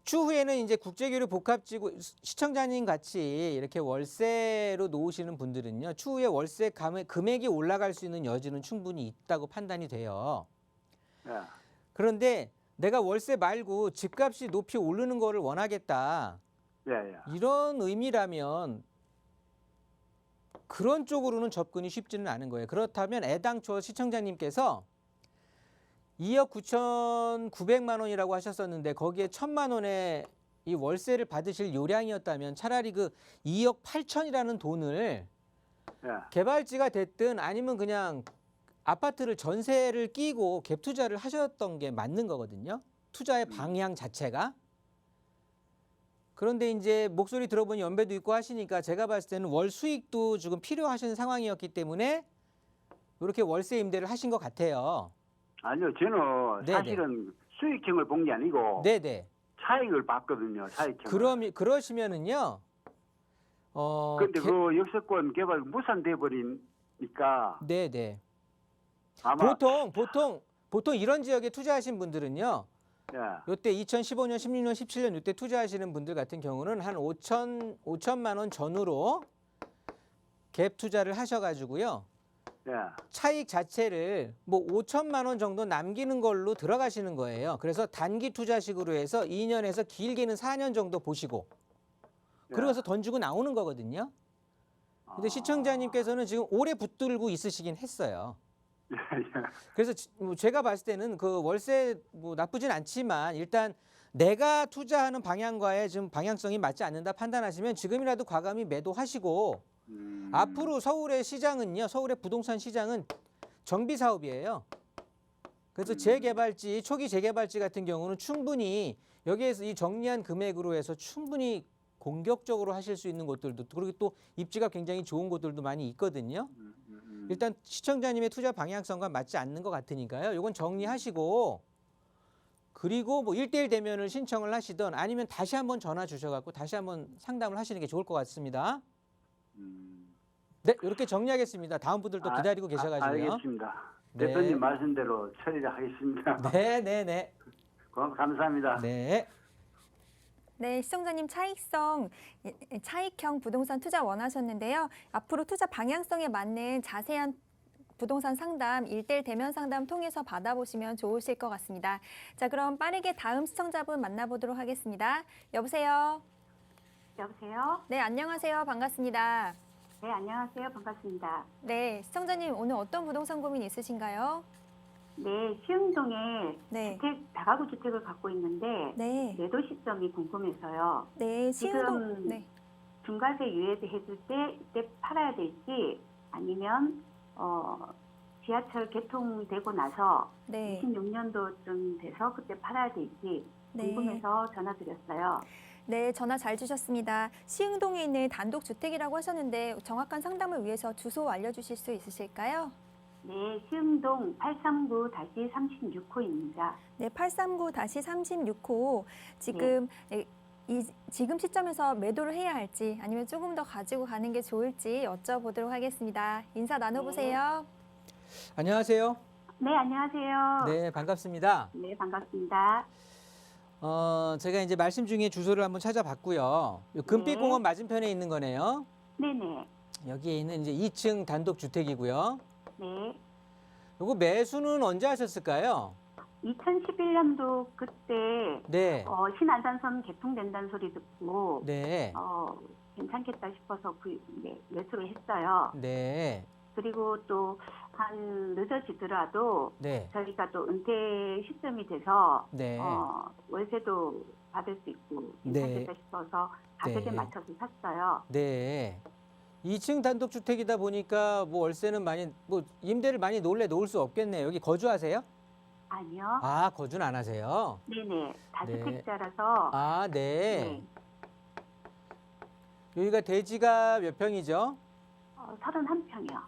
추후에는 이제 국제교류 복합지구 시청자님 같이 이렇게 월세로 놓으시는 분들은요. 추후에 월세 금액이 올라갈 수 있는 여지는 충분히 있다고 판단이 돼요. 예. 그런데 내가 월세 말고 집값이 높이 오르는 거를 원하겠다. 예. 예. 이런 의미라면 그런 쪽으로는 접근이 쉽지는 않은 거예요. 그렇다면 애당초 시청자님께서 2억 9,900만 원이라고 하셨었는데 거기에 1,000만 원의 이 월세를 받으실 요량이었다면 차라리 그 2억 8천이라는 돈을 예. 개발지가 됐든 아니면 그냥 아파트를 전세를 끼고 갭 투자를 하셨던 게 맞는 거거든요. 투자의 방향 자체가. 그런데 이제 목소리 들어보니 연배도 있고 하시니까 제가 봤을 때는 월 수익도 지금 필요하신 상황이었기 때문에 이렇게 월세 임대를 하신 것 같아요. 아니요, 저는 네네. 사실은 수익형을 본 게 아니고 네네. 차익을 봤거든요. 차익형. 그러시면은요. 근데 그 역세권 개발 무산돼 버리니까 네네. 아마 보통 이런 지역에 투자하신 분들은요. 예. 요때 2015년, 16년, 17년 요때 투자하시는 분들 같은 경우는 한 5천만 원 전후로 갭 투자를 하셔가지고요. 예. 차익 자체를 뭐 5천만 원 정도 남기는 걸로 들어가시는 거예요. 그래서 단기 투자식으로 해서 2년에서 길게는 4년 정도 보시고 그러고서 돈 주고 나오는 거거든요. 근데 시청자님께서는 지금 오래 붙들고 있으시긴 했어요. 예. 예. 그래서 제가 봤을 때는 그 월세 뭐 나쁘진 않지만 일단 내가 투자하는 방향과의 지금 방향성이 맞지 않는다 판단하시면 지금이라도 과감히 매도하시고 앞으로 서울의 시장은요. 서울의 부동산 시장은 정비 사업이에요. 그래서 재개발지, 초기 재개발지 같은 경우는 충분히 여기에서 이 정리한 금액으로 해서 충분히 공격적으로 하실 수 있는 곳들도 그리고 또 입지가 굉장히 좋은 곳들도 많이 있거든요. 일단 시청자님의 투자 방향성과 맞지 않는 것 같으니까요. 이건 정리하시고 그리고 뭐 1대1 대면을 신청을 하시던 아니면 다시 한번 전화 주셔갖고 다시 한번 상담을 하시는 게 좋을 것 같습니다. 네, 이렇게 정리하겠습니다. 다음 분들도 기다리고 계셔가지고요. 알겠습니다. 네. 대표님 말씀대로 처리를 하겠습니다. 네. 감사합니다. 네. 네, 시청자님 차익형 부동산 투자 원하셨는데요. 앞으로 투자 방향성에 맞는 자세한 부동산 상담, 1대1 대면 상담 통해서 받아보시면 좋으실 것 같습니다. 자, 그럼 빠르게 다음 시청자분 만나보도록 하겠습니다. 여보세요? 여보세요? 네, 안녕하세요. 반갑습니다. 네, 안녕하세요. 반갑습니다. 네, 시청자님 오늘 어떤 부동산 고민 있으신가요? 네, 시흥동에 네. 다가구 주택을 갖고 있는데 네. 매도 시점이 궁금해서요. 네, 시흥동. 지금 네. 중과세 유예도 해줄 때 이때 팔아야 될지 아니면 지하철 개통되고 나서 네. 26년도쯤 돼서 그때 팔아야 될지 네. 궁금해서 전화드렸어요. 네, 전화 잘 주셨습니다. 시흥동에 있는 단독주택이라고 하셨는데 정확한 상담을 위해서 주소 알려주실 수 있으실까요? 네, 시흥동 839-36호입니다. 네, 839-36호. 지금 지금 시점에서 매도를 해야 할지 아니면 조금 더 가지고 가는 게 좋을지 여쭤보도록 하겠습니다. 인사 나눠보세요. 안녕하세요. 네, 안녕하세요. 네, 반갑습니다. 네, 반갑습니다. 제가 이제 말씀 중에 주소를 한번 찾아봤고요. 요 금빛공원 맞은편에 있는 거네요. 네네. 여기에 있는 이제 2층 단독 주택이고요. 네. 요거 매수는 언제 하셨을까요? 2011년도 그때 네. 신안산선 개통된다는 소리 듣고 네. 괜찮겠다 싶어서 매수를 했어요. 네. 그리고 또 한 늦어지더라도 네. 저희가 또 은퇴 시점이 돼서 네. 월세도 받을 수 있고 네. 괜찮겠다 싶어서 가격에 네. 맞춰서 샀어요. 네. 2층 단독 주택이다 보니까 뭐 월세는 많이 뭐 임대를 많이 놓을 수 없겠네요. 여기 거주하세요? 아니요. 아, 거주는 안 하세요? 네네. 다주택자라서 아, 네. 네. 여기가 대지가 몇 평이죠? 31평이요.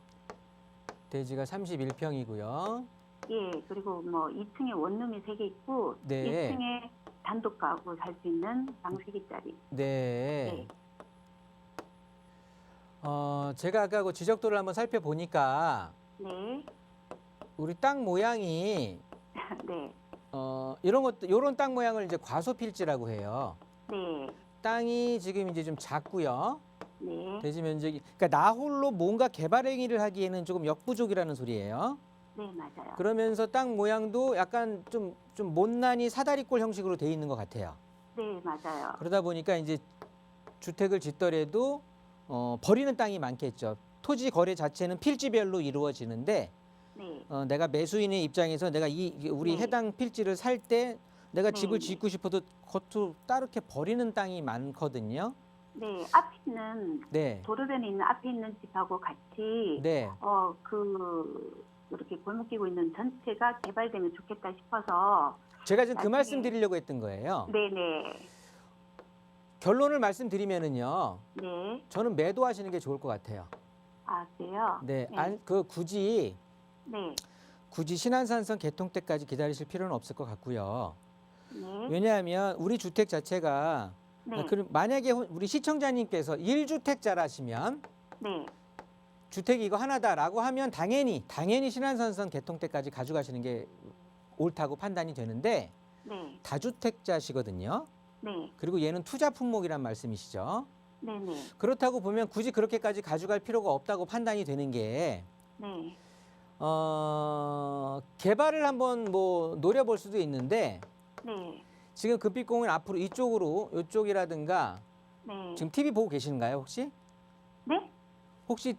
대지가 31평이고요. 예, 그리고 뭐 2층에 원룸이 3개 있고 네. 1층에 단독 가구 살 수 있는 방 3개짜리. 네. 네. 제가 아까 그 지적도를 한번 살펴보니까 네. 우리 땅 모양이 네. 요런 땅 모양을 이제 과소필지라고 해요. 네. 땅이 지금 이제 좀 작고요. 네. 대지 면적이 그러니까 나 홀로 뭔가 개발 행위를 하기에는 조금 역부족이라는 소리예요. 네, 맞아요. 그러면서 땅 모양도 약간 좀 못난이 사다리꼴 형식으로 돼 있는 것 같아요. 네, 맞아요. 그러다 보니까 이제 주택을 짓더라도 버리는 땅이 많겠죠. 토지 거래 자체는 필지별로 이루어지는데 네. 내가 매수인의 입장에서 내가 우리 네. 해당 필지를 살 때 내가 네, 집을 네. 짓고 싶어도 겉으로 따르게 버리는 땅이 많거든요. 네, 앞에 있는 네, 도로변에 있는 앞에 있는 집하고 같이 네, 이렇게 골목 끼고 있는 전체가 개발되면 좋겠다 싶어서 제가 지금 그 나중에- 말씀 드리려고 했던 거예요. 네, 네. 결론을 말씀드리면은요, 네. 저는 매도하시는 게 좋을 것 같아요. 아, 그래요? 네, 네. 굳이 네. 신안산선 개통 때까지 기다리실 필요는 없을 것 같고요. 네. 왜냐하면 우리 주택 자체가 네. 만약에 우리 시청자님께서 1주택자라시면 네. 주택이 이거 하나다라고 하면 당연히 신안산선 개통 때까지 가져가시는 게 옳다고 판단이 되는데 네. 다주택자시거든요. 네. 그리고 얘는 투자 품목이란 말씀이시죠. 네. 네. 그렇다고 보면 굳이 그렇게까지 가져갈 필요가 없다고 판단이 되는 게 네. 개발을 한번 뭐 노려볼 수도 있는데 네. 지금 금빛공원 앞으로 이쪽이라든가 네. 지금 TV 보고 계시는가요 혹시? 네? 혹시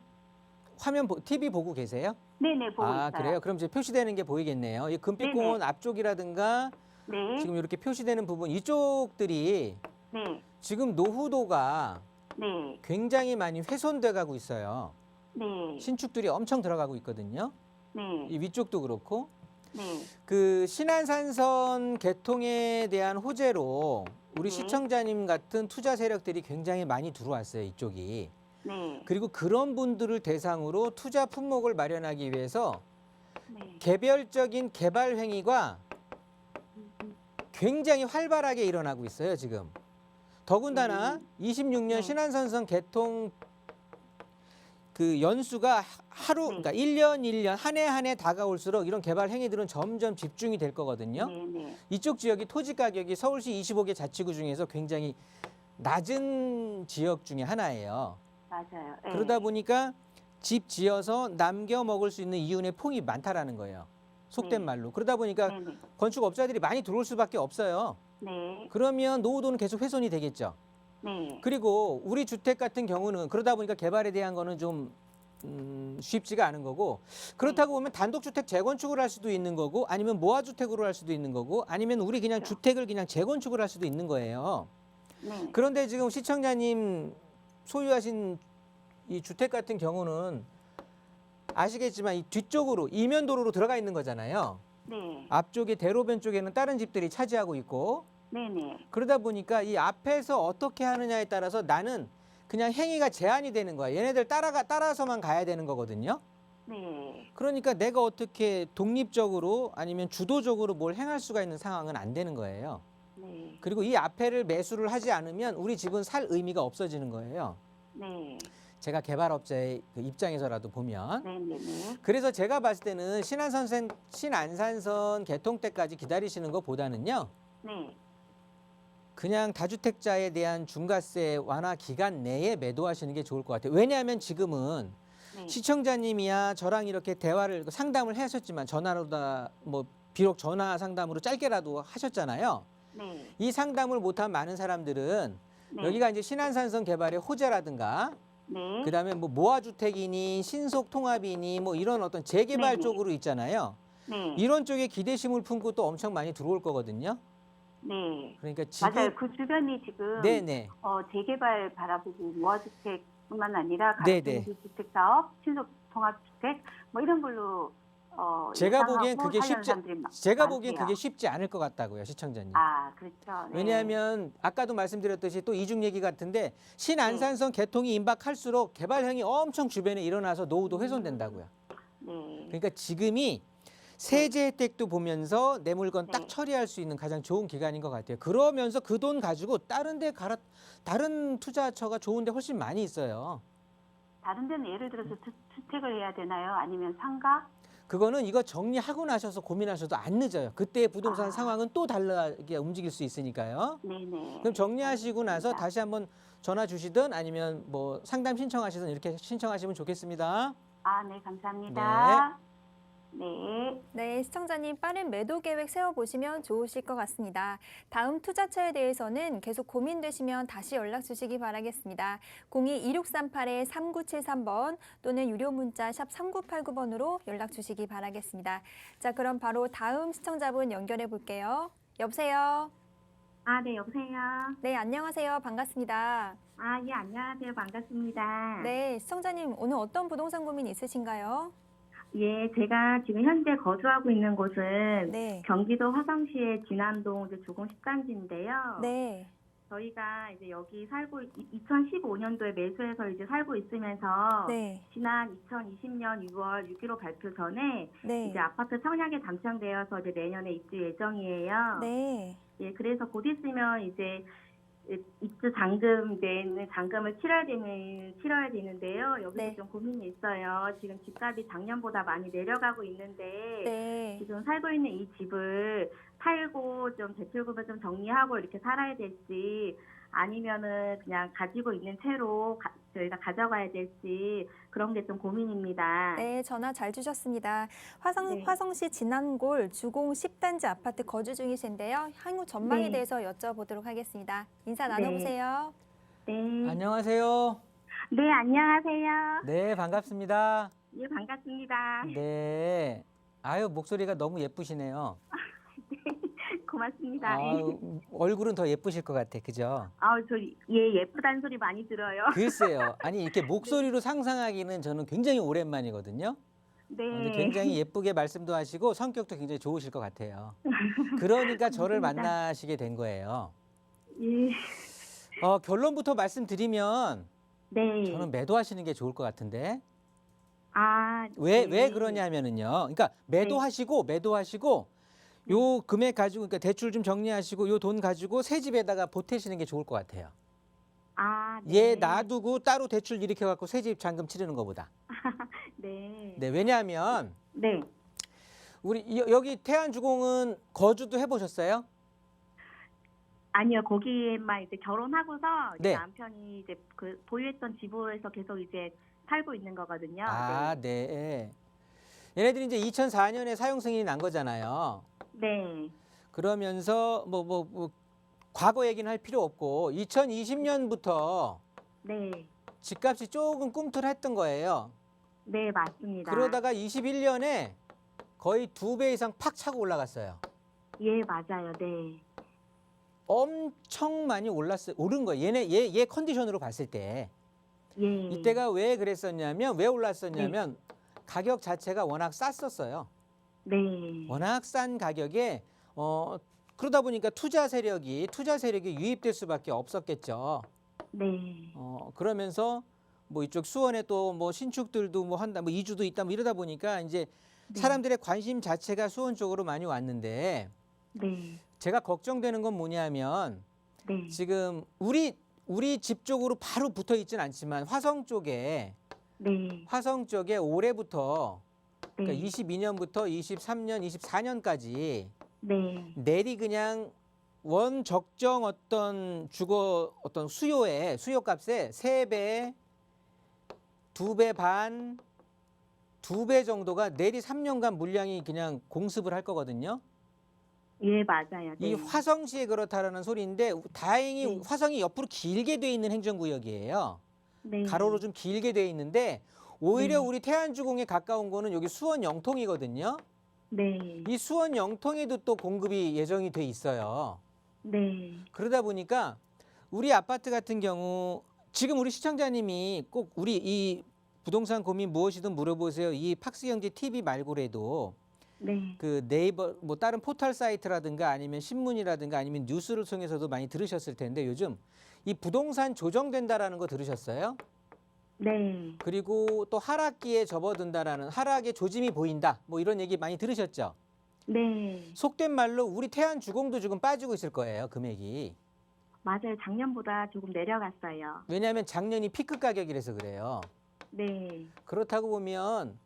TV 보고 계세요? 네네, 보고 있어요. 그래요? 그럼 이제 표시되는 게 보이겠네요. 이 금빛공원 앞쪽이라든가 네. 지금 이렇게 표시되는 부분 이쪽들이 네. 지금 노후도가 네. 굉장히 많이 훼손돼 가고 있어요. 네. 신축들이 엄청 들어가고 있거든요. 네. 이 위쪽도 그렇고 네. 그 신안산선 개통에 대한 호재로 우리 네. 시청자님 같은 투자 세력들이 굉장히 많이 들어왔어요. 이쪽이. 네. 그리고 그런 분들을 대상으로 투자 품목을 마련하기 위해서 네. 개별적인 개발 행위가 굉장히 활발하게 일어나고 있어요, 지금. 더군다나 26년 네. 신안산선 개통 그 연수가 하루, 네. 그러니까 1년 한 해 다가올수록 이런 개발 행위들은 점점 집중이 될 거거든요. 네. 네. 이쪽 지역이 토지 가격이 서울시 25개 자치구 중에서 굉장히 낮은 지역 중에 하나예요. 맞아요. 네. 그러다 보니까 집 지어서 남겨 먹을 수 있는 이윤의 폭이 많다라는 거예요. 속된 네. 말로. 그러다 보니까 네. 네. 건축업자들이 많이 들어올 수밖에 없어요. 네. 그러면 노후도는 계속 훼손이 되겠죠. 네. 그리고 우리 주택 같은 경우는 그러다 보니까 개발에 대한 거는 좀 쉽지가 않은 거고 그렇다고 보면 단독주택 재건축을 할 수도 있는 거고 아니면 모아주택으로 할 수도 있는 거고 아니면 우리 그냥 그렇죠. 주택을 그냥 재건축을 할 수도 있는 거예요. 네. 그런데 지금 시청자님 소유하신 이 주택 같은 경우는 아시겠지만 이 뒤쪽으로 이면도로로 들어가 있는 거잖아요. 네. 앞쪽에 대로변 쪽에는 다른 집들이 차지하고 있고 네네. 그러다 보니까 이 앞에서 어떻게 하느냐에 따라서 나는 그냥 행위가 제한이 되는 거야. 얘네들 따라서만 가야 되는 거거든요. 네. 그러니까 내가 어떻게 독립적으로 아니면 주도적으로 뭘 행할 수가 있는 상황은 안 되는 거예요. 네. 그리고 이 앞에를 매수를 하지 않으면 우리 집은 살 의미가 없어지는 거예요. 네. 제가 개발업자의 그 입장에서라도 보면. 네네네. 그래서 제가 봤을 때는 신안산선 개통 때까지 기다리시는 것보다는요. 네. 그냥 다주택자에 대한 중과세 완화 기간 내에 매도하시는 게 좋을 것 같아요. 왜냐하면 지금은 네. 시청자님이야 저랑 이렇게 대화를 상담을 하셨지만 전화로다 뭐 비록 전화 상담으로 짧게라도 하셨잖아요. 네. 이 상담을 못한 많은 사람들은 네. 여기가 이제 신안산선 개발의 호재라든가 네. 그다음에 뭐 모아주택이니 신속 통합이니 뭐 이런 어떤 재개발 네네. 쪽으로 있잖아요. 네. 이런 쪽에 기대심을 품고 또 엄청 많이 들어올 거거든요. 네. 그러니까 지금 맞아요. 그 주변이 지금 네네. 재개발 바라보고 모아주택뿐만 아니라 네네. 가로주택 사업, 신속 통합주택 뭐 이런 걸로 제가 예상하고 보기엔 그게 하려는 쉽지 사람들이 제가 많으세요. 보기엔 그게 쉽지 않을 것 같다고요, 시청자님. 아, 그렇죠. 네. 왜냐하면 아까도 말씀드렸듯이 또 이중 얘기 같은데 신안산선 개통이 임박할수록 개발형이 엄청 주변에 일어나서 노후도 훼손된다고요. 네. 그러니까 지금이 세제 혜택도 보면서 내 물건 딱 네. 처리할 수 있는 가장 좋은 기간인 것 같아요. 그러면서 그 돈 가지고 다른 투자처가 좋은데 훨씬 많이 있어요. 다른 데는 예를 들어서 주택을 해야 되나요? 아니면 상가? 그거는 이거 정리하고 나셔서 고민하셔도 안 늦어요. 그때의 부동산 상황은 또 다르게 움직일 수 있으니까요. 네네. 그럼 정리하시고 나서 알겠습니다. 다시 한번 전화 주시든 아니면 뭐 상담 신청하시든 이렇게 신청하시면 좋겠습니다. 아, 네, 감사합니다. 네. 네, 시청자님 빠른 매도 계획 세워보시면 좋으실 것 같습니다. 다음 투자처에 대해서는 계속 고민되시면 다시 연락 주시기 바라겠습니다. 02-2638-3973번 또는 유료 문자 샵 3989번으로 연락 주시기 바라겠습니다. 자, 그럼 바로 다음 시청자분 연결해 볼게요. 여보세요? 아, 네, 여보세요. 네, 안녕하세요. 반갑습니다. 아, 예, 안녕하세요. 반갑습니다. 네, 시청자님 오늘 어떤 부동산 고민 있으신가요? 예, 제가 지금 현재 거주하고 있는 곳은 네. 경기도 화성시의 진안동 이제 주공 10단지인데요. 네. 저희가 이제 여기 2015년도에 매수해서 이제 살고 있으면서 네. 지난 2020년 6월 6.15 발표 전에 네. 이제 아파트 청약에 당첨되어서 이제 내년에 입주 예정이에요. 네. 예, 그래서 곧 있으면 이제 입주 잔금되는 잔금을 치러야 되는데요. 여기서 네. 좀 고민이 있어요. 지금 집값이 작년보다 많이 내려가고 있는데 네. 지금 살고 있는 이 집을 팔고 좀 대출금을 좀 정리하고 이렇게 살아야 될지 아니면은 그냥 가지고 있는 채로 저희가 가져가야 될지 그런 게 좀 고민입니다. 네, 전화 잘 주셨습니다. 네. 화성시 진안골 주공 10단지 아파트 거주 중이신데요. 향후 전망에 네. 대해서 여쭤보도록 하겠습니다. 인사 네. 나눠보세요. 네. 안녕하세요. 네, 안녕하세요. 네, 반갑습니다. 예, 반갑습니다. 네. 아유, 목소리가 너무 예쁘시네요. 고맙습니다. 아유, 얼굴은 더 예쁘실 것 같아. 그죠? 예쁘다는 소리 많이 들어요. 글쎄요. 아니, 이렇게 목소리로 상상하기는 저는 굉장히 오랜만이거든요. 근데 네. 굉장히 예쁘게 말씀도 하시고 성격도 굉장히 좋으실 것 같아요. 그러니까 저를 감사합니다. 만나시게 된 거예요. 예. 결론부터 말씀드리면 네. 저는 매도하시는 게 좋을 것 같은데 아, 왜 네. 그러냐면은요. 그러니까 매도하시고 요 금액 가지고 그러니까 대출 좀 정리하시고 요 돈 가지고 새 집에다가 보태시는 게 좋을 것 같아요. 아, 네. 얘 놔두고 따로 대출 일으켜 갖고 새 집 잔금 치르는 것보다. 네. 네, 왜냐하면 네. 우리 여기 태안주공은 거주도 해보셨어요? 아니요, 거기에만 이제 결혼하고서 이제 네. 남편이 이제 그 보유했던 집에서 계속 이제 살고 있는 거거든요. 아, 네. 얘네들이 이제 2004년에 사용 승인이 난 거잖아요. 네. 그러면서 뭐 과거 얘기는 할 필요 없고 2020년부터 네. 집값이 조금 꿈틀했던 거예요. 네, 맞습니다. 그러다가 21년에 거의 2배 이상 팍 차고 올라갔어요. 예, 맞아요. 네. 엄청 많이 오른 거예요. 얘 컨디션으로 봤을 때. 예. 이때가 왜 그랬었냐면 왜 올랐었냐면 가격 자체가 워낙 쌌었어요. 네. 워낙 싼 가격에 그러다 보니까 투자 세력이 유입될 수밖에 없었겠죠. 네. 그러면서 뭐 이쪽 수원에 또 뭐 신축들도 뭐 한다, 뭐 이주도 있다, 뭐 이러다 보니까 이제 사람들의 관심 자체가 수원 쪽으로 많이 왔는데 네. 제가 걱정되는 건 뭐냐면 네. 지금 우리 집 쪽으로 바로 붙어 있진 않지만 화성 쪽에 올해부터 그러니까 22년부터 23년, 24년까지 네. 내리 그냥 원 적정 어떤 수요값에 3배, 2배 반, 2배 정도가 내리 3년간 물량이 그냥 공습을 할 거거든요. 예, 맞아요. 네. 이 화성시에 그렇다라는 소리인데 다행히 네. 화성이 옆으로 길게 돼 있는 행정구역이에요. 네. 가로로 좀 길게 돼 있는데 오히려 네. 우리 태안주공에 가까운 거는 여기 수원 영통이거든요. 네. 이 수원 영통에도 또 공급이 예정이 돼 있어요. 네. 그러다 보니까 우리 아파트 같은 경우 지금 우리 시청자님이 꼭 우리 이 부동산 고민 무엇이든 물어보세요. 이 팍스경제 TV 말고라도 네. 그 네이버 뭐 다른 포털 사이트라든가 아니면 신문이라든가 아니면 뉴스를 통해서도 많이 들으셨을 텐데 요즘 이 부동산 조정된다라는 거 들으셨어요? 네. 그리고 또 하락기에 접어든다라는 하락의 조짐이 보인다. 뭐 이런 얘기 많이 들으셨죠? 네. 속된 말로 우리 태안주공도 지금 빠지고 있을 거예요. 금액이. 맞아요. 작년보다 조금 내려갔어요. 왜냐하면 작년이 피크 가격이라서 그래요. 네. 그렇다고 보면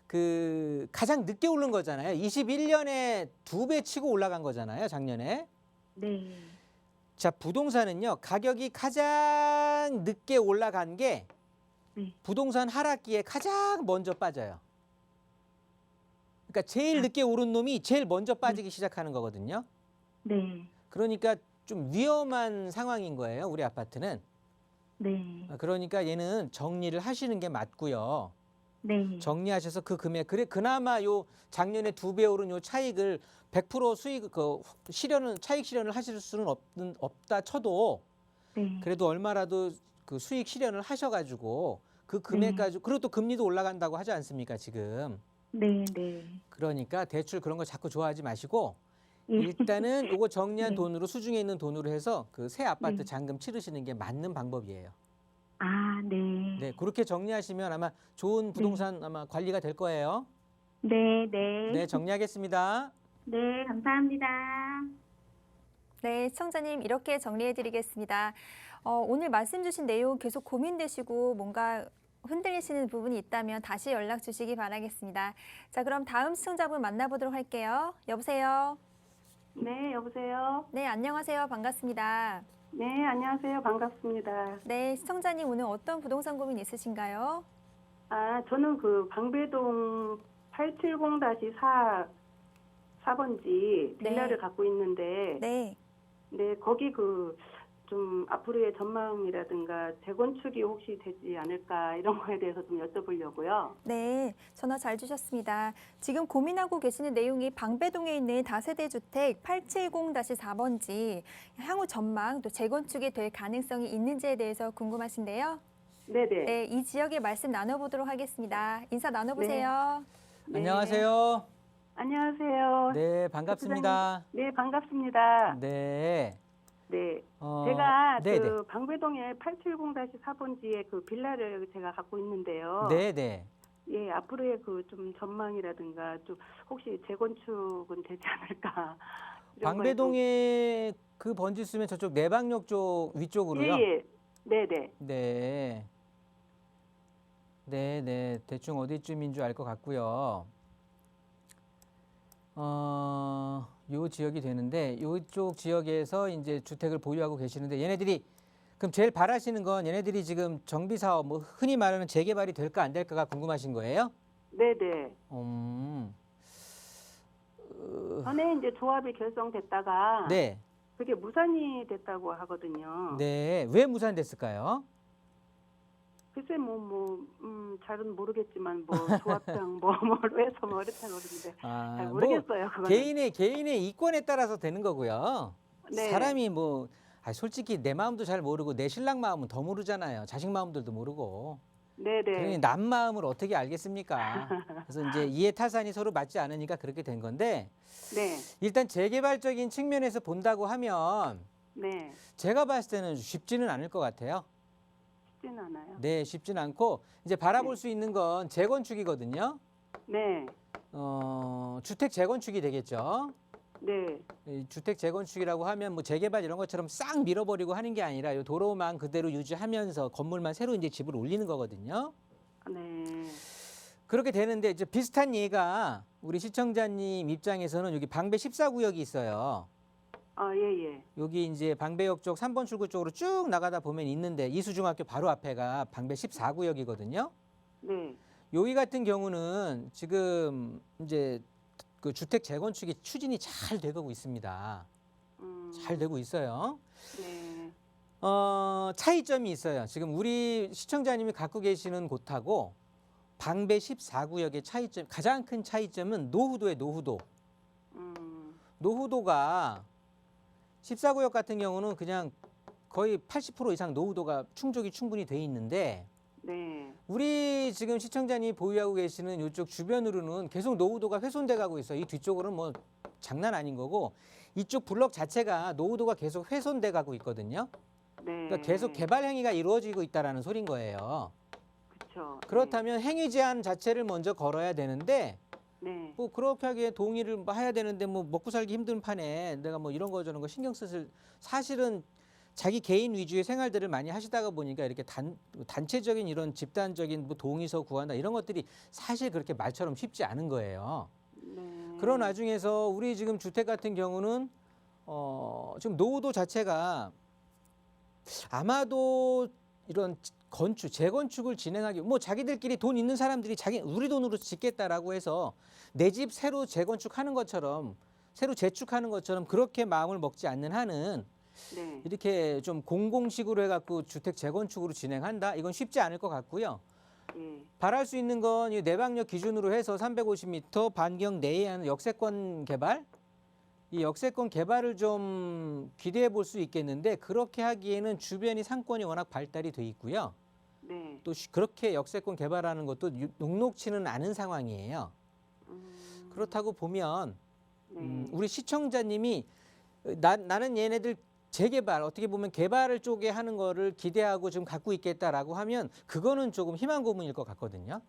그 가장 늦게 오른 거잖아요. 21년에 2배 치고 올라간 거잖아요. 작년에. 네. 자, 부동산은요. 가격이 가장 늦게 올라간 게 네. 부동산 하락기에 가장 먼저 빠져요. 그러니까 제일 늦게 오른 놈이 제일 먼저 빠지기 시작하는 거거든요. 네. 그러니까 좀 위험한 상황인 거예요. 우리 아파트는. 네. 그러니까 얘는 정리를 하시는 게 맞고요. 네. 정리하셔서 그 금액 그나마 요 작년에 2배 오른 요 차익을 100% 수익 차익 실현을 하실 수는 없다 쳐도 네. 그래도 얼마라도 그 수익 실현을 하셔가지고 그 금액 가지고 그리고 또 금리도 올라간다고 하지 않습니까 지금. 네. 네. 그러니까 대출 그런 거 자꾸 좋아하지 마시고 예. 일단은 요거 정리한 네. 돈으로 수중에 있는 돈으로 해서 그 새 아파트 네. 잔금 치르시는 게 맞는 방법이에요. 아, 네. 네, 그렇게 정리하시면 아마 좋은 부동산 아마 관리가 될 거예요. 네. 네. 네, 정리하겠습니다. 네, 감사합니다. 네, 시청자님 이렇게 정리해드리겠습니다. 오늘 말씀 주신 내용 계속 고민되시고 뭔가 흔들리시는 부분이 있다면 다시 연락 주시기 바라겠습니다. 자, 그럼 다음 시청자분 만나보도록 할게요. 여보세요? 네, 여보세요. 네, 안녕하세요. 반갑습니다. 네, 안녕하세요. 반갑습니다. 네, 시청자님 오늘 어떤 부동산 고민 있으신가요? 저는 그 방배동 870-4번지 빌라를 네. 갖고 있는데, 네. 네, 거기 좀 앞으로의 전망이라든가 재건축이 혹시 되지 않을까 이런 거에 대해서 좀 여쭤보려고요. 네, 전화 잘 주셨습니다. 지금 고민하고 계시는 내용이 방배동에 있는 다세대 주택 870-4번지 향후 전망 또 재건축이 될 가능성이 있는지에 대해서 궁금하신데요. 네네. 네, 이 지역의 말씀 나눠보도록 하겠습니다. 인사 나눠보세요. 네. 안녕하세요. 안녕하세요. 네, 반갑습니다. 네, 반갑습니다. 네. 네. 제가 네네. 그 방배동에 870-4번지에 그 빌라를 제가 갖고 있는데요. 네네. 예, 앞으로의 그 좀 전망이라든가 좀 혹시 재건축은 되지 않을까? 이런 거에 방배동에 그 번지 쓰면 저쪽 내방역 쪽 좀- 위쪽으로요? 예. 네네. 네. 네네. 대충 어디쯤인 줄 알 것 같고요. 요 지역이 되는데 요쪽 지역에서 이제 주택을 보유하고 계시는데 얘네들이 그럼 제일 바라시는 건 얘네들이 지금 정비 사업 뭐 흔히 말하는 재개발이 될까 안 될까가 궁금하신 거예요? 네네. 전에 이제 조합이 결성됐다가 네. 그게 무산이 됐다고 하거든요. 네. 왜 무산됐을까요? 글쎄 잘은 모르겠지만 뭐 조합장 뭐로 해서 뭐 이렇다 그러는데 잘 모르겠어요. 그거는. 개인의 이권에 따라서 되는 거고요. 네. 사람이 솔직히 내 마음도 잘 모르고 내 신랑 마음은 더 모르잖아요. 자식 마음들도 모르고. 네네. 그러니 남 마음을 어떻게 알겠습니까? 그래서 이제 이해 타산이 서로 맞지 않으니까 그렇게 된 건데 네. 일단 재개발적인 측면에서 본다고 하면 네. 제가 봤을 때는 쉽지는 않을 것 같아요. 쉽지는 않아요. 네, 쉽지는 않고 이제 바라볼 네. 수 있는 건 재건축이거든요. 네. 주택 재건축이 되겠죠. 네. 이 주택 재건축이라고 하면 뭐 재개발 이런 것처럼 싹 밀어버리고 하는 게 아니라 요 도로만 그대로 유지하면서 건물만 새로 이제 집을 올리는 거거든요. 네. 그렇게 되는데 이제 비슷한 예가 우리 시청자님 입장에서는 여기 방배 14구역이 있어요. 아, 예, 예. 여기 이제 방배역 쪽 3번 출구 쪽으로 쭉 나가다 보면 있는데 이수중학교 바로 앞에가 방배 14구역이거든요. 네. 여기 같은 경우는 지금 이제 그 주택 재건축이 추진이 잘 되고 있습니다. 잘 되고 있어요. 네. 차이점이 있어요. 지금 우리 시청자님이 갖고 계시는 곳하고 방배 14구역의 차이점, 가장 큰 차이점은 노후도의 노후도. 노후도가 14구역 같은 경우는 그냥 거의 80% 이상 노후도가 충족이 충분히 돼 있는데 네. 우리 지금 시청자님이 보유하고 계시는 이쪽 주변으로는 계속 노후도가 훼손돼 가고 있어요. 이 뒤쪽으로는 뭐 장난 아닌 거고 이쪽 블럭 자체가 노후도가 계속 훼손돼 가고 있거든요. 네. 그러니까 계속 개발 행위가 이루어지고 있다라는 소린 거예요. 그렇죠. 그렇다면 행위 제한 자체를 먼저 걸어야 되는데 네. 뭐 그렇게 하기에 동의를 뭐 해야 되는데 뭐 먹고 살기 힘든 판에 내가 뭐 이런 거 저런 거 신경 쓰실 사실은 자기 개인 위주의 생활들을 많이 하시다가 보니까 이렇게 단체적인 이런 집단적인 뭐 동의서 구한다 이런 것들이 사실 그렇게 말처럼 쉽지 않은 거예요. 네. 그런 와중에서 우리 지금 주택 같은 경우는 지금 노후도 자체가 아마도 이런 건축, 재건축을 진행하기 뭐 자기들끼리 돈 있는 사람들이 우리 돈으로 짓겠다라고 해서 내 집 새로 재건축하는 것처럼 새로 재축하는 것처럼 그렇게 마음을 먹지 않는 한은 네. 이렇게 좀 공공식으로 해갖고 주택 재건축으로 진행한다? 이건 쉽지 않을 것 같고요. 예. 바랄 수 있는 건 이 내방역 기준으로 해서 350m 반경 내에 하는 역세권 개발? 이 역세권 개발을 좀 기대해 볼 수 있겠는데 그렇게 하기에는 주변이 상권이 워낙 발달이 돼 있고요. 네. 또 그렇게 역세권 개발하는 것도 녹록치는 않은 상황이에요. 그렇다고 보면 네. 우리 시청자님이 나는 얘네들 재개발 어떻게 보면 개발을 쪽에 하는 거를 기대하고 좀 갖고 있겠다라고 하면 그거는 조금 희망 고문일 것 같거든요.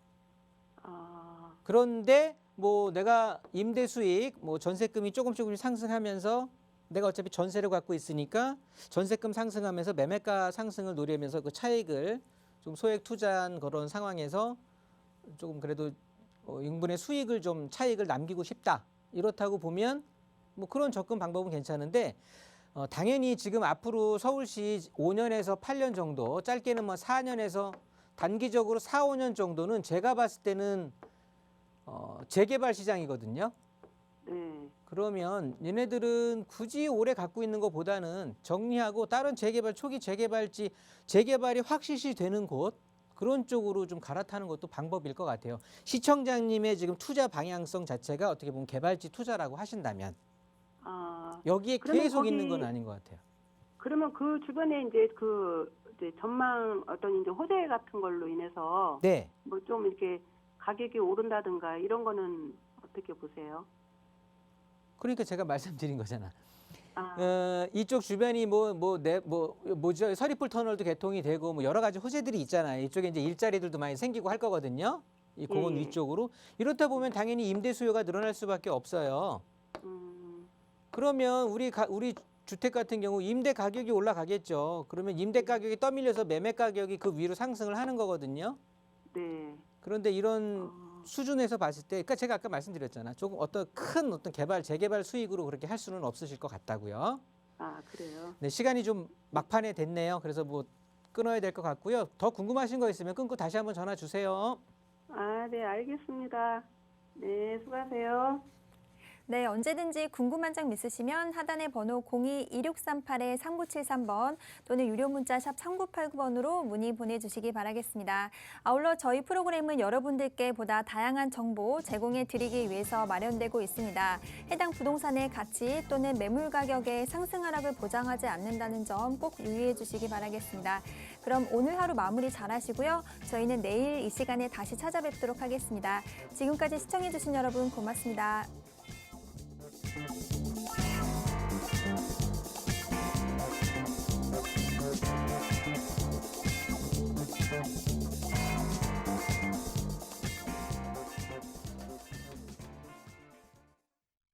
아, 그런데 뭐 내가 임대 수익 뭐 전세금이 조금씩 상승하면서 내가 어차피 전세를 갖고 있으니까 전세금 상승하면서 매매가 상승을 노리면서 그 차익을 좀 소액 투자한 그런 상황에서 조금 그래도 인분의 수익을 좀 차익을 남기고 싶다. 이렇다고 보면 뭐 그런 접근 방법은 괜찮은데 당연히 지금 앞으로 서울시 5년에서 8년 정도 짧게는 뭐 4년에서 단기적으로 4, 5년 정도는 제가 봤을 때는 재개발 시장이거든요. 네. 그러면 얘네들은 굳이 오래 갖고 있는 것보다는 정리하고 다른 재개발 초기 재개발지 재개발이 확실시 되는 곳 그런 쪽으로 좀 갈아타는 것도 방법일 것 같아요. 시청자님의 지금 투자 방향성 자체가 어떻게 보면 개발지 투자라고 하신다면 아, 여기에 그러면 계속 거기- 있는 건 아닌 것 같아요. 그러면 그 주변에 이제 이제 전망 어떤 이제 호재 같은 걸로 인해서 네. 뭐 좀 이렇게 가격이 오른다든가 이런 거는 어떻게 보세요? 그러니까 제가 말씀드린 거잖아. 아, 이쪽 주변이 뭐죠? 서리풀 터널도 개통이 되고 뭐 여러 가지 호재들이 있잖아요. 이쪽에 이제 일자리들도 많이 생기고 할 거거든요. 이 공원 예. 위쪽으로. 이렇다 보면 당연히 임대 수요가 늘어날 수밖에 없어요. 그러면 우리 주택 같은 경우 임대 가격이 올라가겠죠. 그러면 임대 가격이 떠밀려서 매매 가격이 그 위로 상승을 하는 거거든요. 네. 그런데 이런 수준에서 봤을 때, 그러니까 제가 아까 말씀드렸잖아. 조금 큰 재개발 수익으로 그렇게 할 수는 없으실 것 같다고요. 아, 그래요. 네, 시간이 좀 막판에 됐네요. 그래서 뭐 끊어야 될 것 같고요. 더 궁금하신 거 있으면 끊고 다시 한번 전화 주세요. 아, 네, 알겠습니다. 네, 수고하세요. 네, 언제든지 궁금한 점 있으시면 하단의 번호 02-2638-3973번 또는 유료 문자 샵 3989번으로 문의 보내주시기 바라겠습니다. 아울러 저희 프로그램은 여러분들께 보다 다양한 정보 제공해 드리기 위해서 마련되고 있습니다. 해당 부동산의 가치 또는 매물 가격의 상승 하락을 보장하지 않는다는 점 꼭 유의해 주시기 바라겠습니다. 그럼 오늘 하루 마무리 잘 하시고요. 저희는 내일 이 시간에 다시 찾아뵙도록 하겠습니다. 지금까지 시청해 주신 여러분 고맙습니다. Thank you.